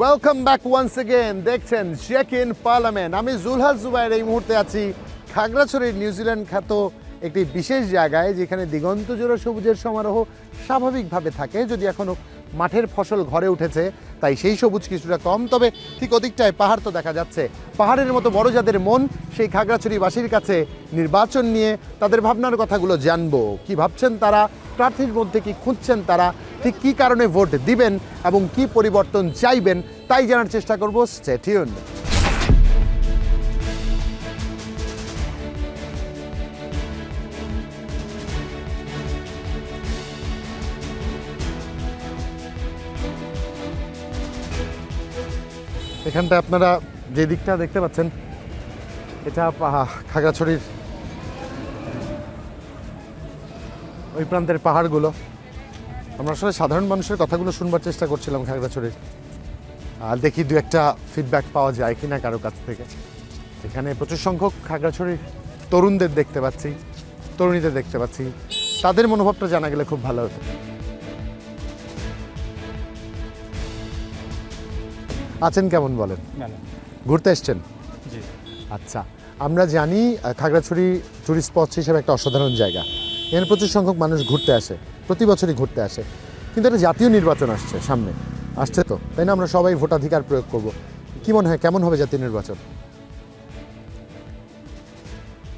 [SPEAKER 1] Welcome back once again. দেখছেন চেক ইন পার্লামেন্ট। আমি জুলহাস জুবাইর এই মুহূর্তে আছি খাগড়াছড়ির নিউজিল্যান্ড খ্যাত একটি বিশেষ জায়গায়, যেখানে দিগন্ত জোড়া সবুজের সমারোহ স্বাভাবিকভাবে থাকে, যদি এখনও মাঠের ফসল ঘরে উঠেছে তাই সেই সবুজ কিছুটা কম, তবে ঠিক ওদিকটায় পাহাড় তো দেখা যাচ্ছে। পাহাড়ের মতো বড় যাদের মন, সেই খাগড়াছড়িবাসীর কাছে নির্বাচন নিয়ে তাদের ভাবনার কথাগুলো জানবো। কি ভাবছেন তারা, প্রার্থীর মধ্যে কি খুঁজছেন তারা, ঠিক কী কারণে ভোট দিবেন এবং কি পরিবর্তন চাইবেন, তাই জানার চেষ্টা করব। Stay tuned. এখানটা আপনারা যে দিকটা দেখতে পাচ্ছেন, এটা খাগড়াছড়ির ওই প্রান্তের পাহাড়গুলো। আমরা আসলে সাধারণ মানুষের কথাগুলো শুনবার চেষ্টা করছিলাম খাগড়াছড়ির, আর দেখি দু একটা ফিডব্যাক পাওয়া যায় কিনা কারো কাছ থেকে। এখানে প্রচুর সংখ্যক খাগড়াছড়ির তরুণদের দেখতে পাচ্ছি, তরুণীদের দেখতে পাচ্ছি, তাদের মনোভাবটা জানা গেলে খুব ভালো হতো। আছেন কেমন বলেন? ঘুরতে এসছেন?
[SPEAKER 10] জি।
[SPEAKER 1] আচ্ছা, আমরা জানি খাগড়াছড়ি টুরিস্ট স্পট হিসেবে একটা অসাধারণ জায়গা। এখানে প্রচুর সংখ্যক মানুষ ঘুরতে আসে, প্রতি বছরই ঘুরতে আসে। কিন্তু একটা জাতীয় নির্বাচন সামনে আসছে তো, তাই না? আমরা সবাই ভোটাধিকার প্রয়োগ করব। কি মনে হয় কেমন হবে জাতীয় নির্বাচন?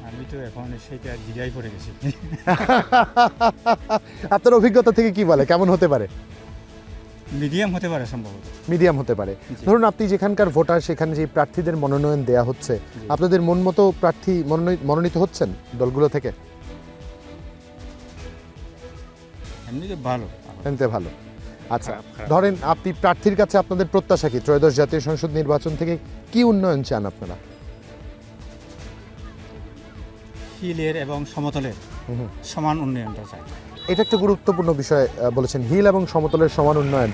[SPEAKER 4] আমি তো এখন সেটা দ্বিধায় পড়ে গেছি।
[SPEAKER 1] আপনার অভিজ্ঞতা থেকে কি বলে কেমন হতে পারে?
[SPEAKER 4] মিডিয়াম হতে পারে সম্ভবত।
[SPEAKER 1] মিডিয়াম হতে পারে। ধরুন আপনি যেখানকার ভোটার, সেখানে যে প্রার্থীদের মনোনয়ন দেয়া হচ্ছে, আপনাদের মন মতো প্রার্থী মনোনীত হচ্ছেন দলগুলো থেকে?
[SPEAKER 4] এমনিতে ভালো।
[SPEAKER 1] এমনিতে ভালো। আচ্ছা, ধরেন আপনি প্রার্থীর কাছে আপনাদের প্রত্যাশা কি? ত্রয়োদশ জাতীয় সংসদ নির্বাচন থেকে কি উন্নয়ন চান আপনারা?
[SPEAKER 4] হিলের এবং সমতলের সমান উন্নয়নটা চাই।
[SPEAKER 1] এটা একটা গুরুত্বপূর্ণ বিষয় বলেছেন, হিল এবং সমতলের সমান উন্নয়ন।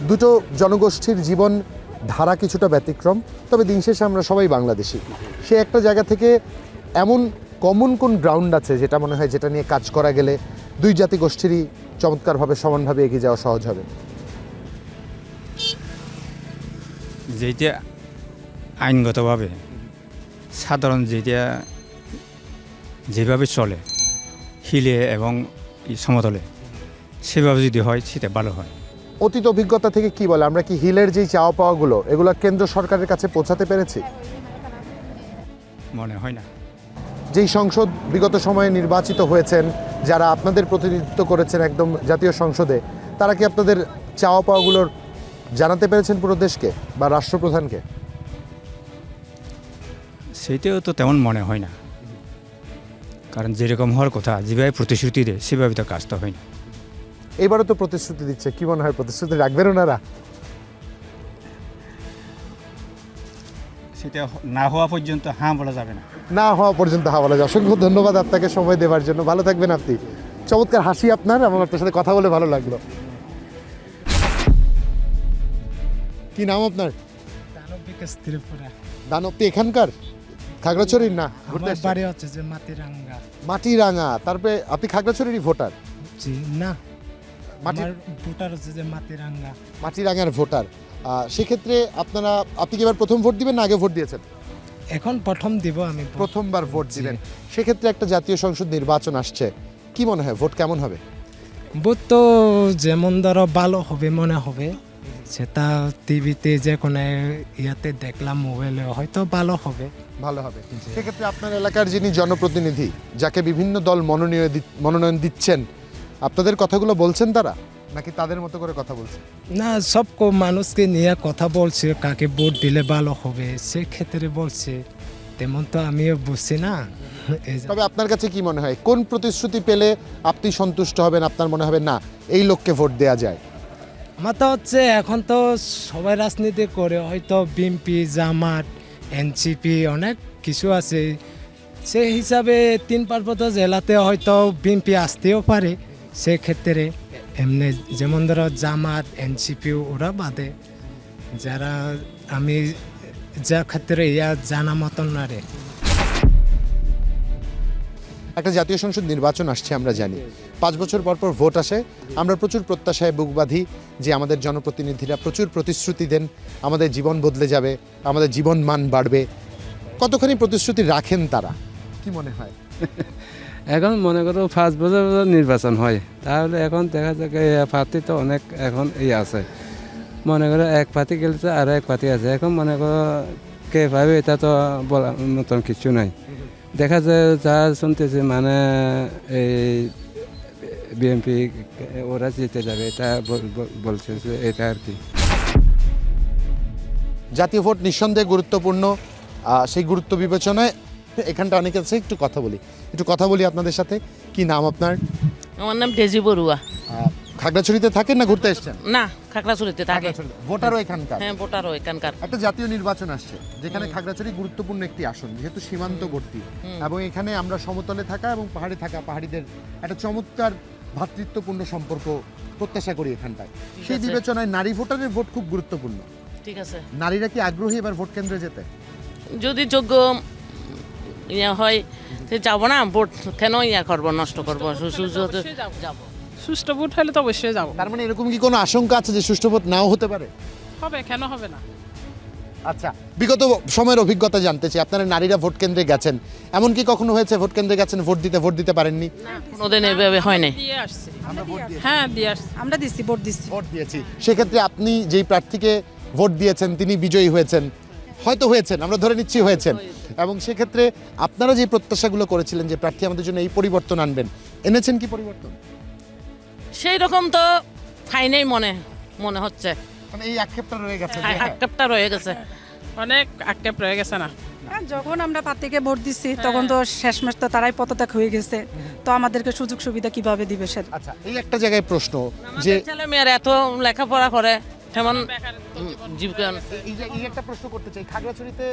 [SPEAKER 1] দুটো জনগোষ্ঠীর জীবন ধারা কিছুটা ব্যতিক্রম, তবে দিন শেষে আমরা সবাই বাংলাদেশি। সে একটা জায়গা থেকে এমন কমন কোন গ্রাউন্ড আছে যেটা মনে হয় যেটা নিয়ে কাজ করা গেলে দুই জাতিগোষ্ঠীরই চমৎকারভাবে সমানভাবে এগিয়ে যাওয়া সহজ হবে?
[SPEAKER 4] যেটা আইনগতভাবে সাধারণ যেভাবে চলে হিলে এবং সমতলে, সেভাবে যদি হয় সেটা ভালো হয়।
[SPEAKER 1] অতীত অভিজ্ঞতা থেকে কি বলে, আমরা কি হিলের যেই চাওয়া পাওয়াগুলো এগুলো কেন্দ্র সরকারের কাছে পৌঁছাতে পেরেছি?
[SPEAKER 4] মনে হয় না।
[SPEAKER 1] যেই সংসদ বিগত সময়ে নির্বাচিত হয়েছেন, যারা আপনাদের প্রতিনিধিত্ব করেছেন একদম জাতীয় সংসদে, তারা কি আপনাদের চাওয়া পাওয়াগুলোর জানাতে পেরেছেন পুরো দেশকে বা রাষ্ট্রপ্রধানকে?
[SPEAKER 4] সেইটাও তো তেমন মনে হয় না, কারণ যেরকম হওয়ার কথা যেভাবে প্রতিশ্রুতি দেয় সেভাবে তো কাজটা হয় না।
[SPEAKER 1] এবারও তো প্রতিশ্রুতি দিচ্ছে, কি মনে হয় প্রতিশ্রুতি রাখবেন ওনারা?
[SPEAKER 4] সেটা না হওয়া পর্যন্ত হ্যাঁ বলা যাবে না।
[SPEAKER 1] না হওয়া পর্যন্ত হা বলা যায়। অসংখ্য ধন্যবাদ আপনাকে সময় দেওয়ার জন্য। ভালো থাকবেন আপনি। চমৎকার হাসি আপনার, আমার আপনার সাথে কথা বলে ভালো লাগলো। কি নাম আপনার? দানব। এখানকার খাগড়াছড়ির? না, ঘুরতে এসেছেন?
[SPEAKER 5] বাড়ি হচ্ছে যে মাটিরাঙ্গা।
[SPEAKER 1] মাটিরাঙ্গা। তারপরে আপনি খাগড়াছড়িরই ভোটার?
[SPEAKER 5] জি না,
[SPEAKER 1] মাটি
[SPEAKER 5] ভোটার হচ্ছে যে মাটিরাঙ্গা।
[SPEAKER 1] মাটিরাঙ্গার ভোটার। সেক্ষেত্রে আপনি কি এবার প্রথম ভোট দিবেন না আগে ভোট দিয়েছেন?
[SPEAKER 5] এখন প্রথম দিব আমি।
[SPEAKER 1] প্রথমবার ভোট দিবেন। সেক্ষেত্রে একটা জাতীয় সংসদ নির্বাচন আসছে, কি মনে হয় ভোট কেমন হবে?
[SPEAKER 5] ভোট তো যেমন ধরো ভালো হবে মনে হবে, সেটা টিভিতে যে কোনো ইয়াতে দেখলাম, মোবাইলে, হয়তো ভালো হবে।
[SPEAKER 1] ভালো হবে। সেক্ষেত্রে আপনার এলাকার যিনি জনপ্রতিনিধি, যাকে বিভিন্ন দল মনোনয়ন দিচ্ছেন, আপনাদের কথাগুলো বলছেন তারা, নাকি তাদের মতো করে কথা বলছে?
[SPEAKER 5] না, সব মানুষকে নিয়ে কথা বলছে, কাকে ভোট দিলে ভালো হবে সেক্ষেত্রে বলছে। তেমন তো আমিও বুঝছি না।
[SPEAKER 1] তবে আপনার কাছে কি মনে হয় কোন প্রতিশ্রুতি পেলে আপনি সন্তুষ্ট হবেন, আপনার মনে হবে না এই লোককে ভোট দেওয়া যায়?
[SPEAKER 5] আমার তো হচ্ছে এখন তো সবাই রাজনীতি করে, হয়তো বিএনপি, জামাত, এনসিপি অনেক কিছু আছে। সেই হিসাবে 3 পার্বত্য জেলাতে হয়তো বিএনপি আসতেও পারে। সেক্ষেত্রে এমনি যেমন ধরো জামাত, এনসিপি ওরা বাদে যারা আমি যা ক্ষেত্রে জানা মতন না রে।
[SPEAKER 1] একটা জাতীয় সংসদ নির্বাচন আসছে, আমরা জানি 5 বছর পর পর ভোট আসে। আমরা প্রচুর প্রত্যাশায় বুক বাঁধি যে আমাদের জনপ্রতিনিধিরা প্রচুর প্রতিশ্রুতি দেন, আমাদের জীবন বদলে যাবে, আমাদের জীবন মান বাড়বে। কতখানি প্রতিশ্রুতি রাখেন তারা, কি মনে হয়?
[SPEAKER 11] এখন মনে করো 5 বছর নির্বাচন হয়, তাহলে এখন দেখা যায় প্রার্থী তো অনেক এখন আছে, মনে করো এক প্রার্থী গেলেছে আর এক প্রার্থী আছে। এখন মনে করো কে পাবে এটা তো বলার মতন কিছু নাই। দেখা যায় যা শুনতেছে মানে এই বিএনপি ওরা জিতে যাবে, এটা বলছে এটা আর কি।
[SPEAKER 1] জাতীয় ভোট নিঃসন্দেহে গুরুত্বপূর্ণ। সেই গুরুত্ব বিবেচনায় এখানটা অনেকে আছে, একটু কথা বলি আপনাদের সাথে। কি নাম আপনার?
[SPEAKER 15] আমার নাম ডেজি বড়ুয়া।
[SPEAKER 1] খাগড়াছড়িতে থাকেন না ঘুরতে এসেছেন?
[SPEAKER 15] না, খাগড়াছড়িতে থাকে।
[SPEAKER 1] ভোটারও এখানকার?
[SPEAKER 15] হ্যাঁ, ভোটারও এখানকার।
[SPEAKER 1] একটা জাতীয় নির্বাচন আসছে যেখানে খাগড়াছড়ি গুরুত্বপূর্ণ একটি আসন, যেহেতু সীমান্তবর্তী এবং এখানে আমরা সমতলে থাকা এবং পাহাড়ে থাকা পাহাড়িদের একটা চমৎকার ভ্রাতৃত্বপূর্ণ সম্পর্ক প্রত্যাশা করি এখানটায়। সেই বিবেচনায় নারী ভোটারের ভোট খুব গুরুত্বপূর্ণ।
[SPEAKER 15] ঠিক আছে।
[SPEAKER 1] নারীরা কি আগ্রহী এবার ভোট কেন্দ্রে যেতে?
[SPEAKER 15] যদি যোগ্য হয় যাবো না, ভোট কেন করবো, নষ্ট করবো?
[SPEAKER 16] সুষ্ঠু ভোট হলে তো অবশ্যই যাবো।
[SPEAKER 1] তার মানে এরকম কি কোনো আশঙ্কা আছে যে সুষ্ঠু ভোট নাও হতে পারে?
[SPEAKER 16] হবে, কেন হবে না?
[SPEAKER 1] আচ্ছা, বিগত সময়ের অভিজ্ঞতা জানতে চাই, আপনারা নারীরা ভোট কেন্দ্রে গেছেন, এমন কি কখনো হয়েছে ভোট কেন্দ্রে গেছেন ভোট দিতে পারেননি?
[SPEAKER 15] কোনোদিন এভাবে হয় নাই।
[SPEAKER 16] হ্যাঁ দিয়ে আসছি, আমরা দিচ্ছি, ভোট
[SPEAKER 1] দিয়েছি। সেক্ষেত্রে আপনি যেই প্রার্থীকে ভোট দিয়েছেন তিনি বিজয়ী হয়েছেন, হয়তো হয়েছেন, আমরা ধরে নিচ্ছি হয়েছেন, এবং সেক্ষেত্রে আপনারা যে প্রত্যাশাগুলো করেছিলেন যে প্রার্থী আমাদের জন্য এই পরিবর্তন আনবেন, এনেছেন কি পরিবর্তন?
[SPEAKER 15] সেই রকম তো ফাইনেই মনে হচ্ছে,
[SPEAKER 1] মানে এই আক্ষেপটা রয়ে গেছে,
[SPEAKER 15] আক্ষেপটা রয়ে গেছে,
[SPEAKER 16] অনেক আক্ষেপ রয়ে গেছে না।
[SPEAKER 17] যখন আমরা প্রার্থীকে ভোট দিচ্ছি তখন তো শেষমেশ তো তারাই পদত্যাগ হয়ে গেছে, তো আমাদেরকে সুযোগ সুবিধা কিভাবে দিবে সেটা।
[SPEAKER 1] আচ্ছা, এই একটা জায়গায় প্রশ্ন যে
[SPEAKER 15] ছেলে মেয়েরা এত লেখাপড়া করে তেমন জীবিকা।
[SPEAKER 1] এই একটা প্রশ্ন করতে চাই, খাগড়াছড়িতে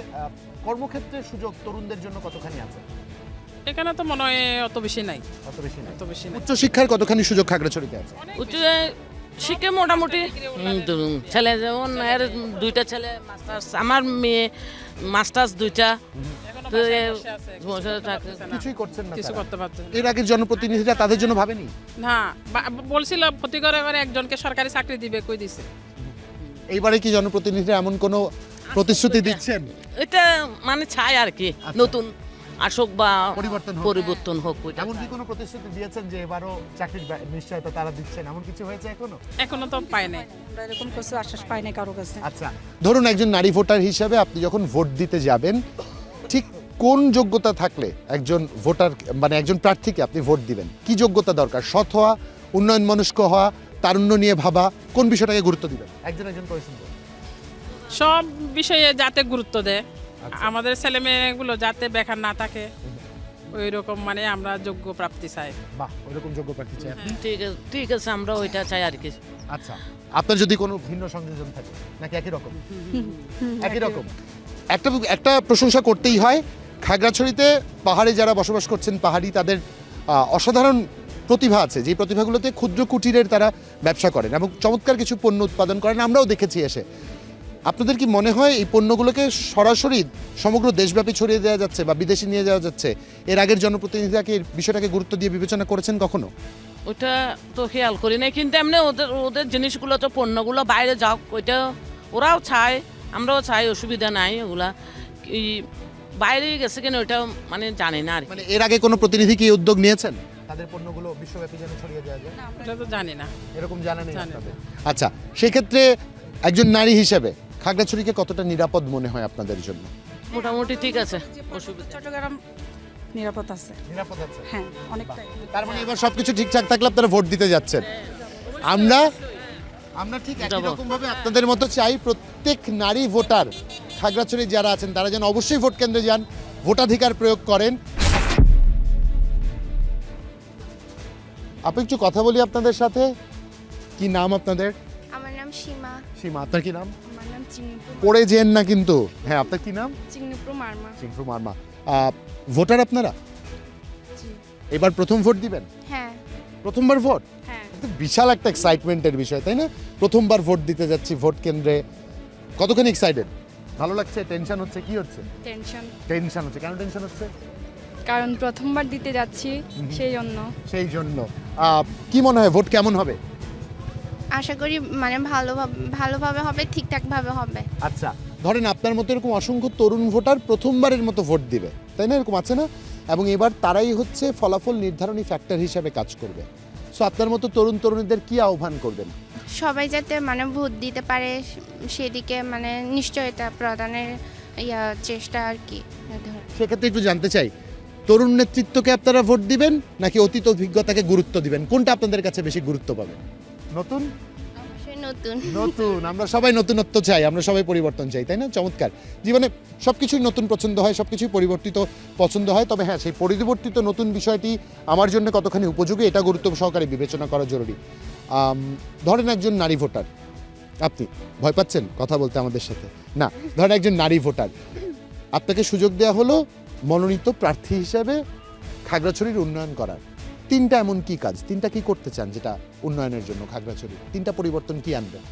[SPEAKER 1] কর্মক্ষেত্রের সুযোগ তরুণদের জন্য কতখানি আছে?
[SPEAKER 16] এখানে তো মনে হয় অত বেশি নাই।
[SPEAKER 1] উচ্চ শিক্ষার কতখানি সুযোগ খাগড়াছড়িতে আছে?
[SPEAKER 15] উচ্চ শিক্ষা মোটামুটি ছেলে যেমন এর দুইটা ছেলে মাস্টার্স, আমার মেয়ে মাস্টার্স দুইটা,
[SPEAKER 1] কিছুই করছেন না,
[SPEAKER 16] কিছু করতে পারছে না।
[SPEAKER 1] এর আগের জনপ্রতিনিধিরা তাদের জন্য ভাবেনি?
[SPEAKER 16] না, বলছিল প্রতি ঘরে ঘরে একজনকে সরকারি চাকরি দিবে, কই দিছে।
[SPEAKER 1] এইবারে কি জনপ্রতিনিধিরা এমন কোনো প্রতিশ্রুতি দিচ্ছেন?
[SPEAKER 15] এটা মানে চাই আর কি, নতুন আসুক বা পরিবর্তন হোক।
[SPEAKER 1] এমন কি কোনো প্রতিশ্রুতি দিয়েছেন যে এবারও চাকরির নিশ্চয়তা তারা দিচ্ছেন, এমন কিছু হয়েছে
[SPEAKER 16] এখনো তো পায় নাই,
[SPEAKER 17] আমরা এরকম কিছু আশ্বাস পাই নাই কারো কাছে।
[SPEAKER 1] আচ্ছা, ধরুন একজন নারী ভোটার হিসেবে আপনি যখন ভোট দিতে যাবেন, ঠিক কোন যোগ্যতা থাকলে একজন ভোটার মানে একজন প্রার্থীকে আপনি ভোট দিবেন? কি যোগ্যতা দরকার? সৎ হওয়া, উন্নয়ন মনস্ক হওয়া, তারুণ্য নিয়ে ভাবা, কোন বিষয়টাকে গুরুত্ব দিবেন? একজন করে শুনবেন।
[SPEAKER 16] সব বিষয়ে যাতে গুরুত্ব দেয়, আমাদের ছেলে মেয়েগুলো যাতে বেকার না থাকে, ওই রকম মানে আমরা যোগ্য প্রাপ্তি চাই।
[SPEAKER 1] বাহ, ওইরকম যোগ্য প্রার্থী চাই আপনি?
[SPEAKER 15] ঠিক আছে, আমরা ওইটা চাই আর কি।
[SPEAKER 1] আচ্ছা, আপনার যদি কোনো ভিন্ন সংযোজন থাকে নাকি একই রকম? একই রকম। একটা প্রশংসা করতেই হয়, খাগড়াছড়িতে পাহাড়ে যারা বসবাস করছেন পাহাড়ি, তাদের অসাধারণ প্রতিভা আছে, যে প্রতিভাগুলোতে ক্ষুদ্র কুটিরের তারা ব্যবসা করেন এবং চমৎকার কিছু পণ্য উৎপাদন করেন, আমরাও দেখেছি এসে। আপনাদের কি মনে হয় এই পণ্যগুলোকে সরাসরি সমগ্র দেশব্যাপী ছড়িয়ে দেওয়া যাচ্ছে বা বিদেশে নিয়ে যাওয়া যাচ্ছে? এর আগের জনপ্রতিনিধিরা কি বিষয়টাকে গুরুত্ব দিয়ে বিবেচনা করেছেন কখনো?
[SPEAKER 15] ওইটা তো খেয়াল করি নাই, কিন্তু এমনি ওদের জিনিসগুলো তো পণ্যগুলো বাইরে যাও, ওইটা ওরাও চায়, আমরাও চাই, অসুবিধা নাই। ওগুলা কি বাইরে গেছে কিনা ওইটা মানে জানি না আর কি।
[SPEAKER 1] মানে এর আগে কোনো প্রতিনিধি কি উদ্যোগ নিয়েছেন তাদের পণ্যগুলো বিশ্বব্যাপী যেন ছড়িয়ে দেওয়া যায়?
[SPEAKER 16] এটা তো জানি না,
[SPEAKER 1] এরকম জানা নেই আপনাদের? আচ্ছা, সেক্ষেত্রে একজন নারী হিসেবে খাগড়াছড়িকে কতটা নিরাপদ মনে হয় আপনাদের জন্য?
[SPEAKER 15] মোটামুটি ঠিক আছে, অসুবিধা।
[SPEAKER 17] চট্টগ্রাম নিরাপদ আছে।
[SPEAKER 1] নিরাপদ আছে?
[SPEAKER 17] হ্যাঁ, অনেকটাই।
[SPEAKER 1] তার মানে এবার সবকিছু ঠিকঠাক থাকলে আপনারা ভোট দিতে যাচ্ছেন। আমরা ঠিক একই রকম ভাবে আপনাদের মতো চাই প্রত্যেক নারী ভোটার খাগড়াছড়ি যারা আছেন তারা যেন অবশ্যই ভোট কেন্দ্রে যান, ভোটাধিকার প্রয়োগ করেন। আপনি একটু কথা বলি আপনাদের সাথে। কি নাম আপনাদের?
[SPEAKER 18] আমার নাম সীমা।
[SPEAKER 1] সীমা, আপনার কি নাম?
[SPEAKER 18] আমার নাম চিংড়ু।
[SPEAKER 1] পড়ে যেন না কিন্তু। হ্যাঁ, আপনার কি নাম?
[SPEAKER 18] চিংড়ু মারমা।
[SPEAKER 1] চিংড়ু মারমা। ভোটার আপনারা?
[SPEAKER 18] জি।
[SPEAKER 1] এবার প্রথম ভোট দিবেন?
[SPEAKER 18] হ্যাঁ।
[SPEAKER 1] প্রথমবার ভোট?
[SPEAKER 18] হ্যাঁ।
[SPEAKER 1] বিশাল একটা এক্সাইটমেন্টের বিষয়, তাই না? প্রথমবার ভোট দিতে যাচ্ছি ভোট কেন্দ্রে, কতখানি এক্সাইটেড? ভালো লাগছে? টেনশন হচ্ছে? কি হচ্ছে? টেনশন হচ্ছে। কেন টেনশন হচ্ছে?
[SPEAKER 18] কারণ প্রথমবার দিতে যাচ্ছি, সেই জন্য।
[SPEAKER 1] কি মনে হয় ভোট কেমন হবে?
[SPEAKER 18] আশা করি মানে ভালোভাবে হবে, ঠিকঠাকভাবে হবে।
[SPEAKER 1] আচ্ছা, ধরেন আপনার মতো এরকম অসংখ্য তরুণ ভোটার প্রথমবারের মতো ভোট দিবে, তাই না? এরকম আছে না? এবং এবার তারাই হচ্ছে ফলাফল নির্ধারণী ফ্যাক্টর হিসাবে কাজ করবে। সো আপনার মতো তরুণ তরুণীদের কি আহ্বান করবেন?
[SPEAKER 18] সবাই যাতে মানে ভোট দিতে পারে সেদিকে মানে নিশ্চয়তা প্রদানের চেষ্টা আর কি।
[SPEAKER 1] সেক্ষেত্রে একটু জানতে চাই, তরুণ নেতৃত্বকে আপনারা ভোট দিবেন নাকি অতীত অভিজ্ঞতাকে গুরুত্ব দিবেন? কোনটা আপনাদের কাছে বেশি গুরুত্ব পাবে? নতুন? নতুন। আমরা সবাই নতুনত্ব চাই, আমরা সবাই পরিবর্তন চাই, তাই না? চমৎকার। জীবনে সবকিছুই নতুন পছন্দ হয়, সবকিছুই পরিবর্তিত পছন্দ হয়, তবে হ্যাঁ, সেই পরিবর্তিত নতুন বিষয়টি আমার জন্য কতখানি উপযোগী এটা গুরুত্ব সহকারে বিবেচনা করা জরুরি। ধরেন একজন নারী ভোটার, আপনি ভয় পাচ্ছেন কথা বলতে আমাদের সাথে? না, ধরেন একজন নারী ভোটার, আপনাকে সুযোগ দেওয়া হলো মনোনীত প্রার্থী হিসেবে খাগড়াছড়ির উন্নয়ন করার। তিনটা এমন কি কাজ, তিনটা কি করতে চান যেটা উন্নয়নের জন্য খাগড়াছড়ি, তিনটা পরিবর্তন কি আনবেন?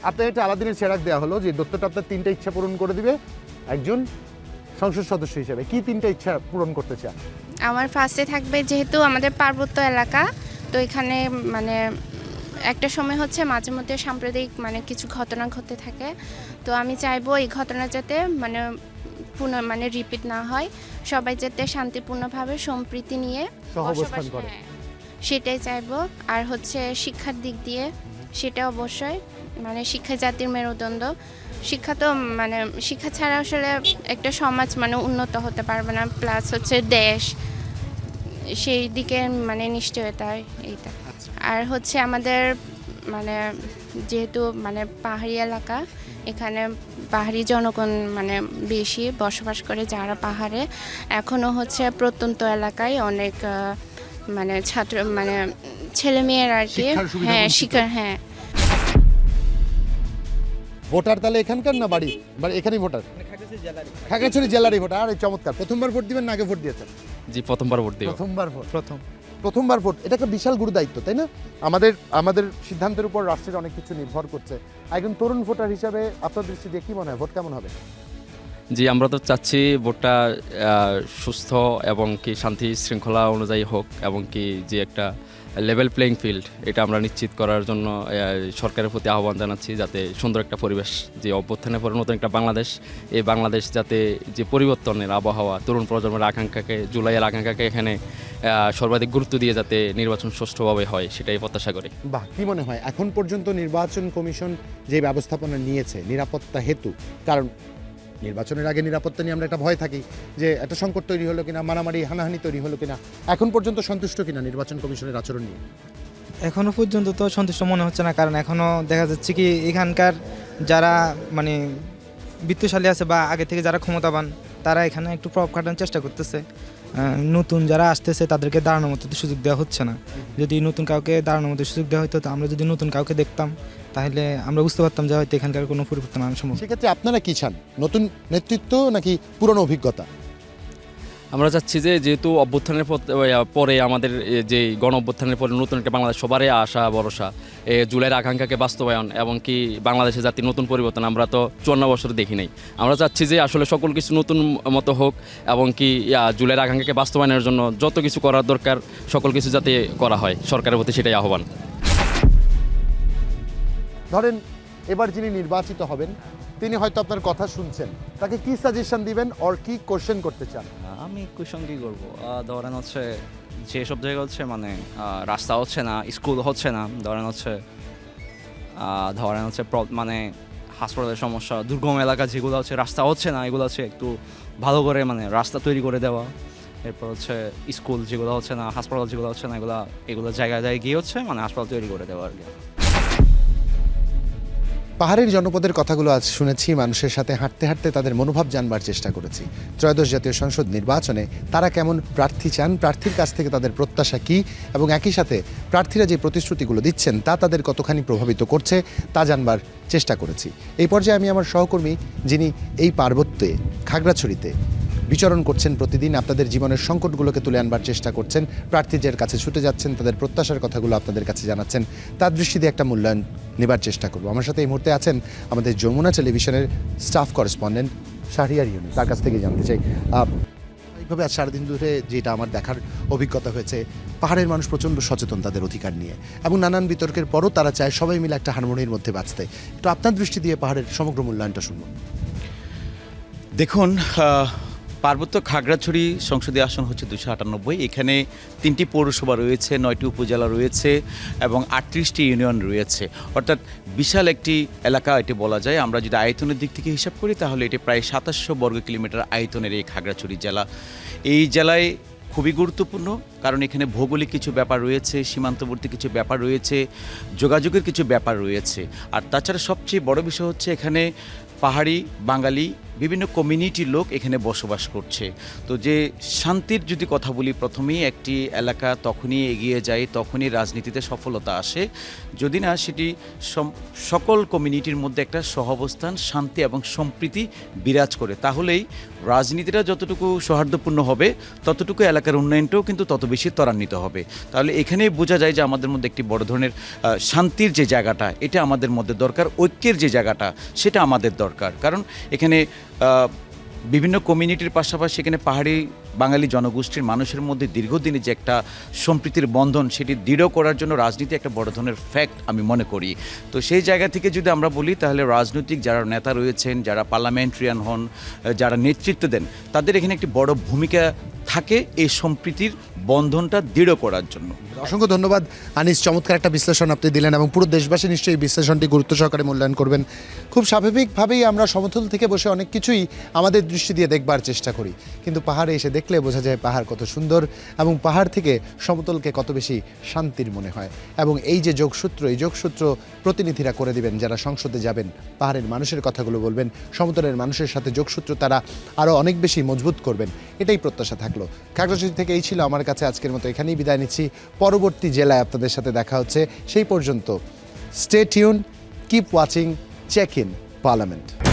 [SPEAKER 1] আপনাকে একটা আলাদিনের চেরাক দেওয়া হলো যে দত্তটা আপনার তিনটা ইচ্ছা পূরণ করে দিবে একজন সংসদ সদস্য হিসেবে। কি তিনটা ইচ্ছা পূরণ করতে চান?
[SPEAKER 18] আমার ফার্স্টে থাকবে, যেহেতু আমাদের পার্বত্য এলাকা, তো এখানে মানে একটা সময় হচ্ছে মাঝে মধ্যে সাম্প্রদায়িক মানে কিছু ঘটনা ঘটতে থাকে, তো আমি চাইবো এই ঘটনা যাতে মানে রিপিট না হয়, সবাই যাতে শান্তিপূর্ণভাবে সম্প্রীতি নিয়ে
[SPEAKER 1] সহাবস্থান করে।
[SPEAKER 18] হ্যাঁ, সেটাই চাইবো। আর হচ্ছে শিক্ষার দিক দিয়ে সেটা অবশ্যই, মানে শিক্ষা জাতির মেরুদণ্ড। শিক্ষা তো মানে শিক্ষা ছাড়া আসলে একটা সমাজ মানে উন্নত হতে পারবে না, প্লাস হচ্ছে দেশ সেই দিকে মানে নিশ্চয়তা এইটা। আর হচ্ছে আমাদের মানে যেহেতু মানে পাহাড়ি এলাকা, এখানে পাহাড়ি জনগণ মানে বেশি বসবাস করে যারা পাহাড়ে, এখনও হচ্ছে প্রত্যন্ত এলাকায় অনেক মানে ছাত্র মানে ছেলেমেয়ের আর কি, হ্যাঁ শিক্ষার, হ্যাঁ।
[SPEAKER 1] ভোটার তাহলে এখানকার না বাড়ি এখানেই ভোটার? খাগড়াছড়ি জেলারই ভোটার। আর চমৎকার। প্রথমবার ভোট দিবেন না আগে ভোট দিয়েছেন?
[SPEAKER 3] জি, প্রথমবার ভোট দিব।
[SPEAKER 1] প্রথমবার ভোট, এটা একটা বিশাল গুরু দায়িত্ব, তাই না? আমাদের সিদ্ধান্তের উপর রাষ্ট্রের অনেক কিছু নির্ভর করছে। একজন তরুণ ভোটার হিসাবে আপনার দৃষ্টি দিয়ে কি মনে হয় ভোট কেমন হবে?
[SPEAKER 3] জি, আমরা তো চাচ্ছি ভোটটা সুস্থ এবং কি শান্তি শৃঙ্খলা অনুযায়ী হোক, এবং কি যে একটা লেভেল প্লেইং ফিল্ড এটা আমরা নিশ্চিত করার জন্য সরকারের প্রতি আহ্বান জানাচ্ছি, যাতে সুন্দর একটা পরিবেশ, যে অভ্যুত্থানের পরে নতুন একটা বাংলাদেশ, এই বাংলাদেশ যাতে যে পরিবর্তনের আবহাওয়া, তরুণ প্রজন্মের আকাঙ্ক্ষাকে, জুলাইয়ের আকাঙ্ক্ষাকে এখানে সর্বাধিক গুরুত্ব দিয়ে যাতে নির্বাচন সুষ্ঠুভাবে হয়, সেটাই প্রত্যাশা করি।
[SPEAKER 1] বাহ, কি মনে হয় এখন পর্যন্ত নির্বাচন কমিশন যে ব্যবস্থাপনা নিয়েছে নিরাপত্তা হেতু, কারণ নির্বাচনের আগে নিরাপত্তা নিয়ে আমরা একটা ভয় থাকি যে একটা সংকট তৈরি হলো কিনা, মারামারি হানাহানি তৈরি হলো কিনা, এখন পর্যন্ত সন্তুষ্ট কিনা নির্বাচন কমিশনের আচরণ নিয়ে?
[SPEAKER 19] এখনও পর্যন্ত তো সন্তুষ্ট মনে হচ্ছে না, কারণ এখনও দেখা যাচ্ছে কি এখানকার যারা মানে বিত্তশালী আছে বা আগে থেকে যারা ক্ষমতাবান, তারা এখানে একটু প্রভাব খাটানোর চেষ্টা করতেছে। নতুন যারা আসতেছে তাদেরকে দাঁড়ানোর মতো সুযোগ দেওয়া হচ্ছে না। যদি নতুন কাউকে দাঁড়ানোর মতো সুযোগ দেওয়া হতো, তো আমরা যদি নতুন কাউকে দেখতাম তাহলে আমরা বুঝতে পারতাম যে হয়তো এখানকার কোনো পরিবর্তন আনা সম্ভব।
[SPEAKER 1] সেক্ষেত্রে আপনারা কি চান, নতুন নেতৃত্ব নাকি পুরনো অভিজ্ঞতা?
[SPEAKER 3] আমরা চাচ্ছি যে যেহেতু অভ্যুত্থানের পরে আমাদের যে গণ অভ্যুত্থানের পরে নতুন একটা বাংলাদেশ, সবারই আশা ভরসা, জুলাইয়ের আকাঙ্ক্ষাকে বাস্তবায়ন এবং কি বাংলাদেশের জাতির নতুন পরিবর্তন আমরা তো 54 বছর দেখি নাই। আমরা চাচ্ছি যে আসলে সকল কিছু নতুন মতো হোক, এবং কি জুলাইয়ের আকাঙ্ক্ষাকে বাস্তবায়নের জন্য যত কিছু করার দরকার সকল কিছু যাতে করা হয়, সরকারের প্রতি সেটাই আহ্বান।
[SPEAKER 1] ধরেন এবার যিনি নির্বাচিত হবেন তিনি হয়তো আপনার কথা শুনছেন, তাকে কি সাজেশন দিবেন আর কি কোশ্চেন করতে চান?
[SPEAKER 20] আমি কোশ্চেন কি করবো, ধরেন হচ্ছে যেসব জায়গা হচ্ছে মানে রাস্তা হচ্ছে না, স্কুল হচ্ছে না, ধরেন হচ্ছে মানে হাসপাতালের সমস্যা, দুর্গম এলাকা যেগুলো হচ্ছে রাস্তা হচ্ছে না, এগুলো হচ্ছে একটু ভালো করে মানে রাস্তা তৈরি করে দেওয়া। এরপর হচ্ছে স্কুল যেগুলো হচ্ছে না, হাসপাতাল যেগুলো হচ্ছে না, এগুলো জায়গায় গিয়ে হচ্ছে মানে হাসপাতাল তৈরি করে দেওয়া আর কি।
[SPEAKER 1] পাহাড়ের জনপদের কথাগুলো আজ শুনেছি, মানুষের সাথে হাঁটতে হাঁটতে তাদের মনোভাব জানবার চেষ্টা করেছি। ত্রয়োদশ জাতীয় সংসদ নির্বাচনে তারা কেমন প্রার্থী চান, প্রার্থীর কাছ থেকে তাদের প্রত্যাশা কী, এবং একই সাথে প্রার্থীরা যে প্রতিশ্রুতিগুলো দিচ্ছেন তা তাদের কতখানি প্রভাবিত করছে তা জানবার চেষ্টা করেছি। এই পর্যায়ে আমি আমার সহকর্মী, যিনি এই পার্বত্যে খাগড়াছড়িতে বিচরণ করছেন প্রতিদিন, আপনাদের জীবনের সংকটগুলোকে তুলে আনবার চেষ্টা করছেন, প্রার্থীদের কাছে ছুটে যাচ্ছেন, তাদের প্রত্যাশার কথাগুলো আপনাদের কাছে জানাচ্ছেন, তার দৃষ্টি দিয়ে একটা মূল্যায়ন নেবার চেষ্টা করব। আমার সাথে এই মুহূর্তে আছেন আমাদের যমুনা টেলিভিশনের স্টাফ করেসপন্ডেন্ট শাহরিয়ার ইউনুস। তার কাছ থেকে জানতে চাই, এইভাবে আজ সারাদিন ধরে যেটা আমার দেখার অভিজ্ঞতা হয়েছে, পাহাড়ের মানুষ প্রচণ্ড সচেতন তাদের অধিকার নিয়ে, এবং নানান বিতর্কের পরও তারা চায় সবাই মিলে একটা হারমোনির মধ্যে বাঁচতে। তো আপনার দৃষ্টি দিয়ে পাহাড়ের সমগ্র মূল্যায়নটা শুনব।
[SPEAKER 21] দেখুন, পার্বত্য খাগড়াছড়ি সংসদীয় আসন হচ্ছে 298। এখানে 3টি পৌরসভা রয়েছে, 9টি উপজেলা রয়েছে এবং 38টি ইউনিয়ন রয়েছে, অর্থাৎ বিশাল একটি এলাকা এটি বলা যায়। আমরা যদি আয়তনের দিক থেকে হিসাব করি তাহলে এটি প্রায় 2700 বর্গ কিলোমিটার আয়তনের এই খাগড়াছড়ি জেলা। এই জেলায় খুবই গুরুত্বপূর্ণ, কারণ এখানে ভৌগোলিক কিছু ব্যাপার রয়েছে, সীমান্তবর্তী কিছু ব্যাপার রয়েছে, যোগাযোগের কিছু ব্যাপার রয়েছে। আর তাছাড়া সবচেয়ে বড় বিষয় হচ্ছে এখানে পাহাড়ি বাঙালি বিভিন্ন কমিউনিটির লোক এখানে বসবাস করছে। তো যে শান্তির যদি কথা বলি, প্রথমেই একটি এলাকা তখনই এগিয়ে যায়, তখনই রাজনীতিতে সফলতা আসে যদি না সেটি সকল কমিউনিটির মধ্যে একটা সহাবস্থান, শান্তি এবং সম্প্রীতি বিরাজ করে। তাহলেই রাজনীতিটা যতটুকু সৌহার্দ্যপূর্ণ হবে ততটুকু এলাকার উন্নয়নটাও কিন্তু তত বেশি ত্বরান্বিত হবে। তাহলে এখানেই বোঝা যায় যে আমাদের মধ্যে একটি বড় ধরনের শান্তির যে জায়গাটা এটা আমাদের মধ্যে দরকার, ঐক্যের যে জায়গাটা সেটা আমাদের দরকার। কারণ এখানে বিভিন্ন কমিউনিটির পাশাপাশি এখানে পাহাড়ি বাঙালি জনগোষ্ঠীর মানুষের মধ্যে দীর্ঘদিনের যে একটা সম্প্রীতির বন্ধন সেটি দৃঢ় করার জন্য রাজনীতি একটা বড় ধরনের ফ্যাক্ট আমি মনে করি। তো সেই জায়গা থেকে যদি আমরা বলি তাহলে রাজনৈতিক যারা নেতা রয়েছেন, যারা পার্লামেন্টারিয়ান হন, যারা নেতৃত্ব দেন, তাদের এখানে একটি বড় ভূমিকা থাকে এই সম্প্রীতির বন্ধনটা দৃঢ় করার জন্য।
[SPEAKER 1] অসংখ্য ধন্যবাদ আনিস, চমৎকার একটা বিশ্লেষণ আপনি দিলেন এবং পুরো দেশবাসী নিশ্চয়ই এই বিশ্লেষণটি গুরুত্ব সহকারে মূল্যায়ন করবেন। খুব স্বাভাবিকভাবেই আমরা সমতল থেকে বসে অনেক কিছুই আমাদের দৃষ্টি দিয়ে দেখবার চেষ্টা করি, কিন্তু পাহাড়ে এসে দেখলে বোঝা যায় পাহাড় কত সুন্দর এবং পাহাড় থেকে সমতলকে কত বেশি শান্তির মনে হয়। এবং এই যে যোগসূত্র, এই যোগসূত্র প্রতিনিধিরা করে দিবেন, যারা সংসদে যাবেন, পাহাড়ের মানুষের কথাগুলো বলবেন, সমতলের মানুষের সাথে যোগসূত্র তারা আরও অনেক বেশি মজবুত করবেন, এটাই প্রত্যাশা থাকলো। খাগড়াছড়ি থেকে এই ছিল আমার কাছে আজকের মতো, এখানেই বিদায় নিচ্ছি। পরবর্তী জেলায় আপনাদের সাথে দেখা হচ্ছে, সেই পর্যন্ত stay tune, keep watching check in parliament.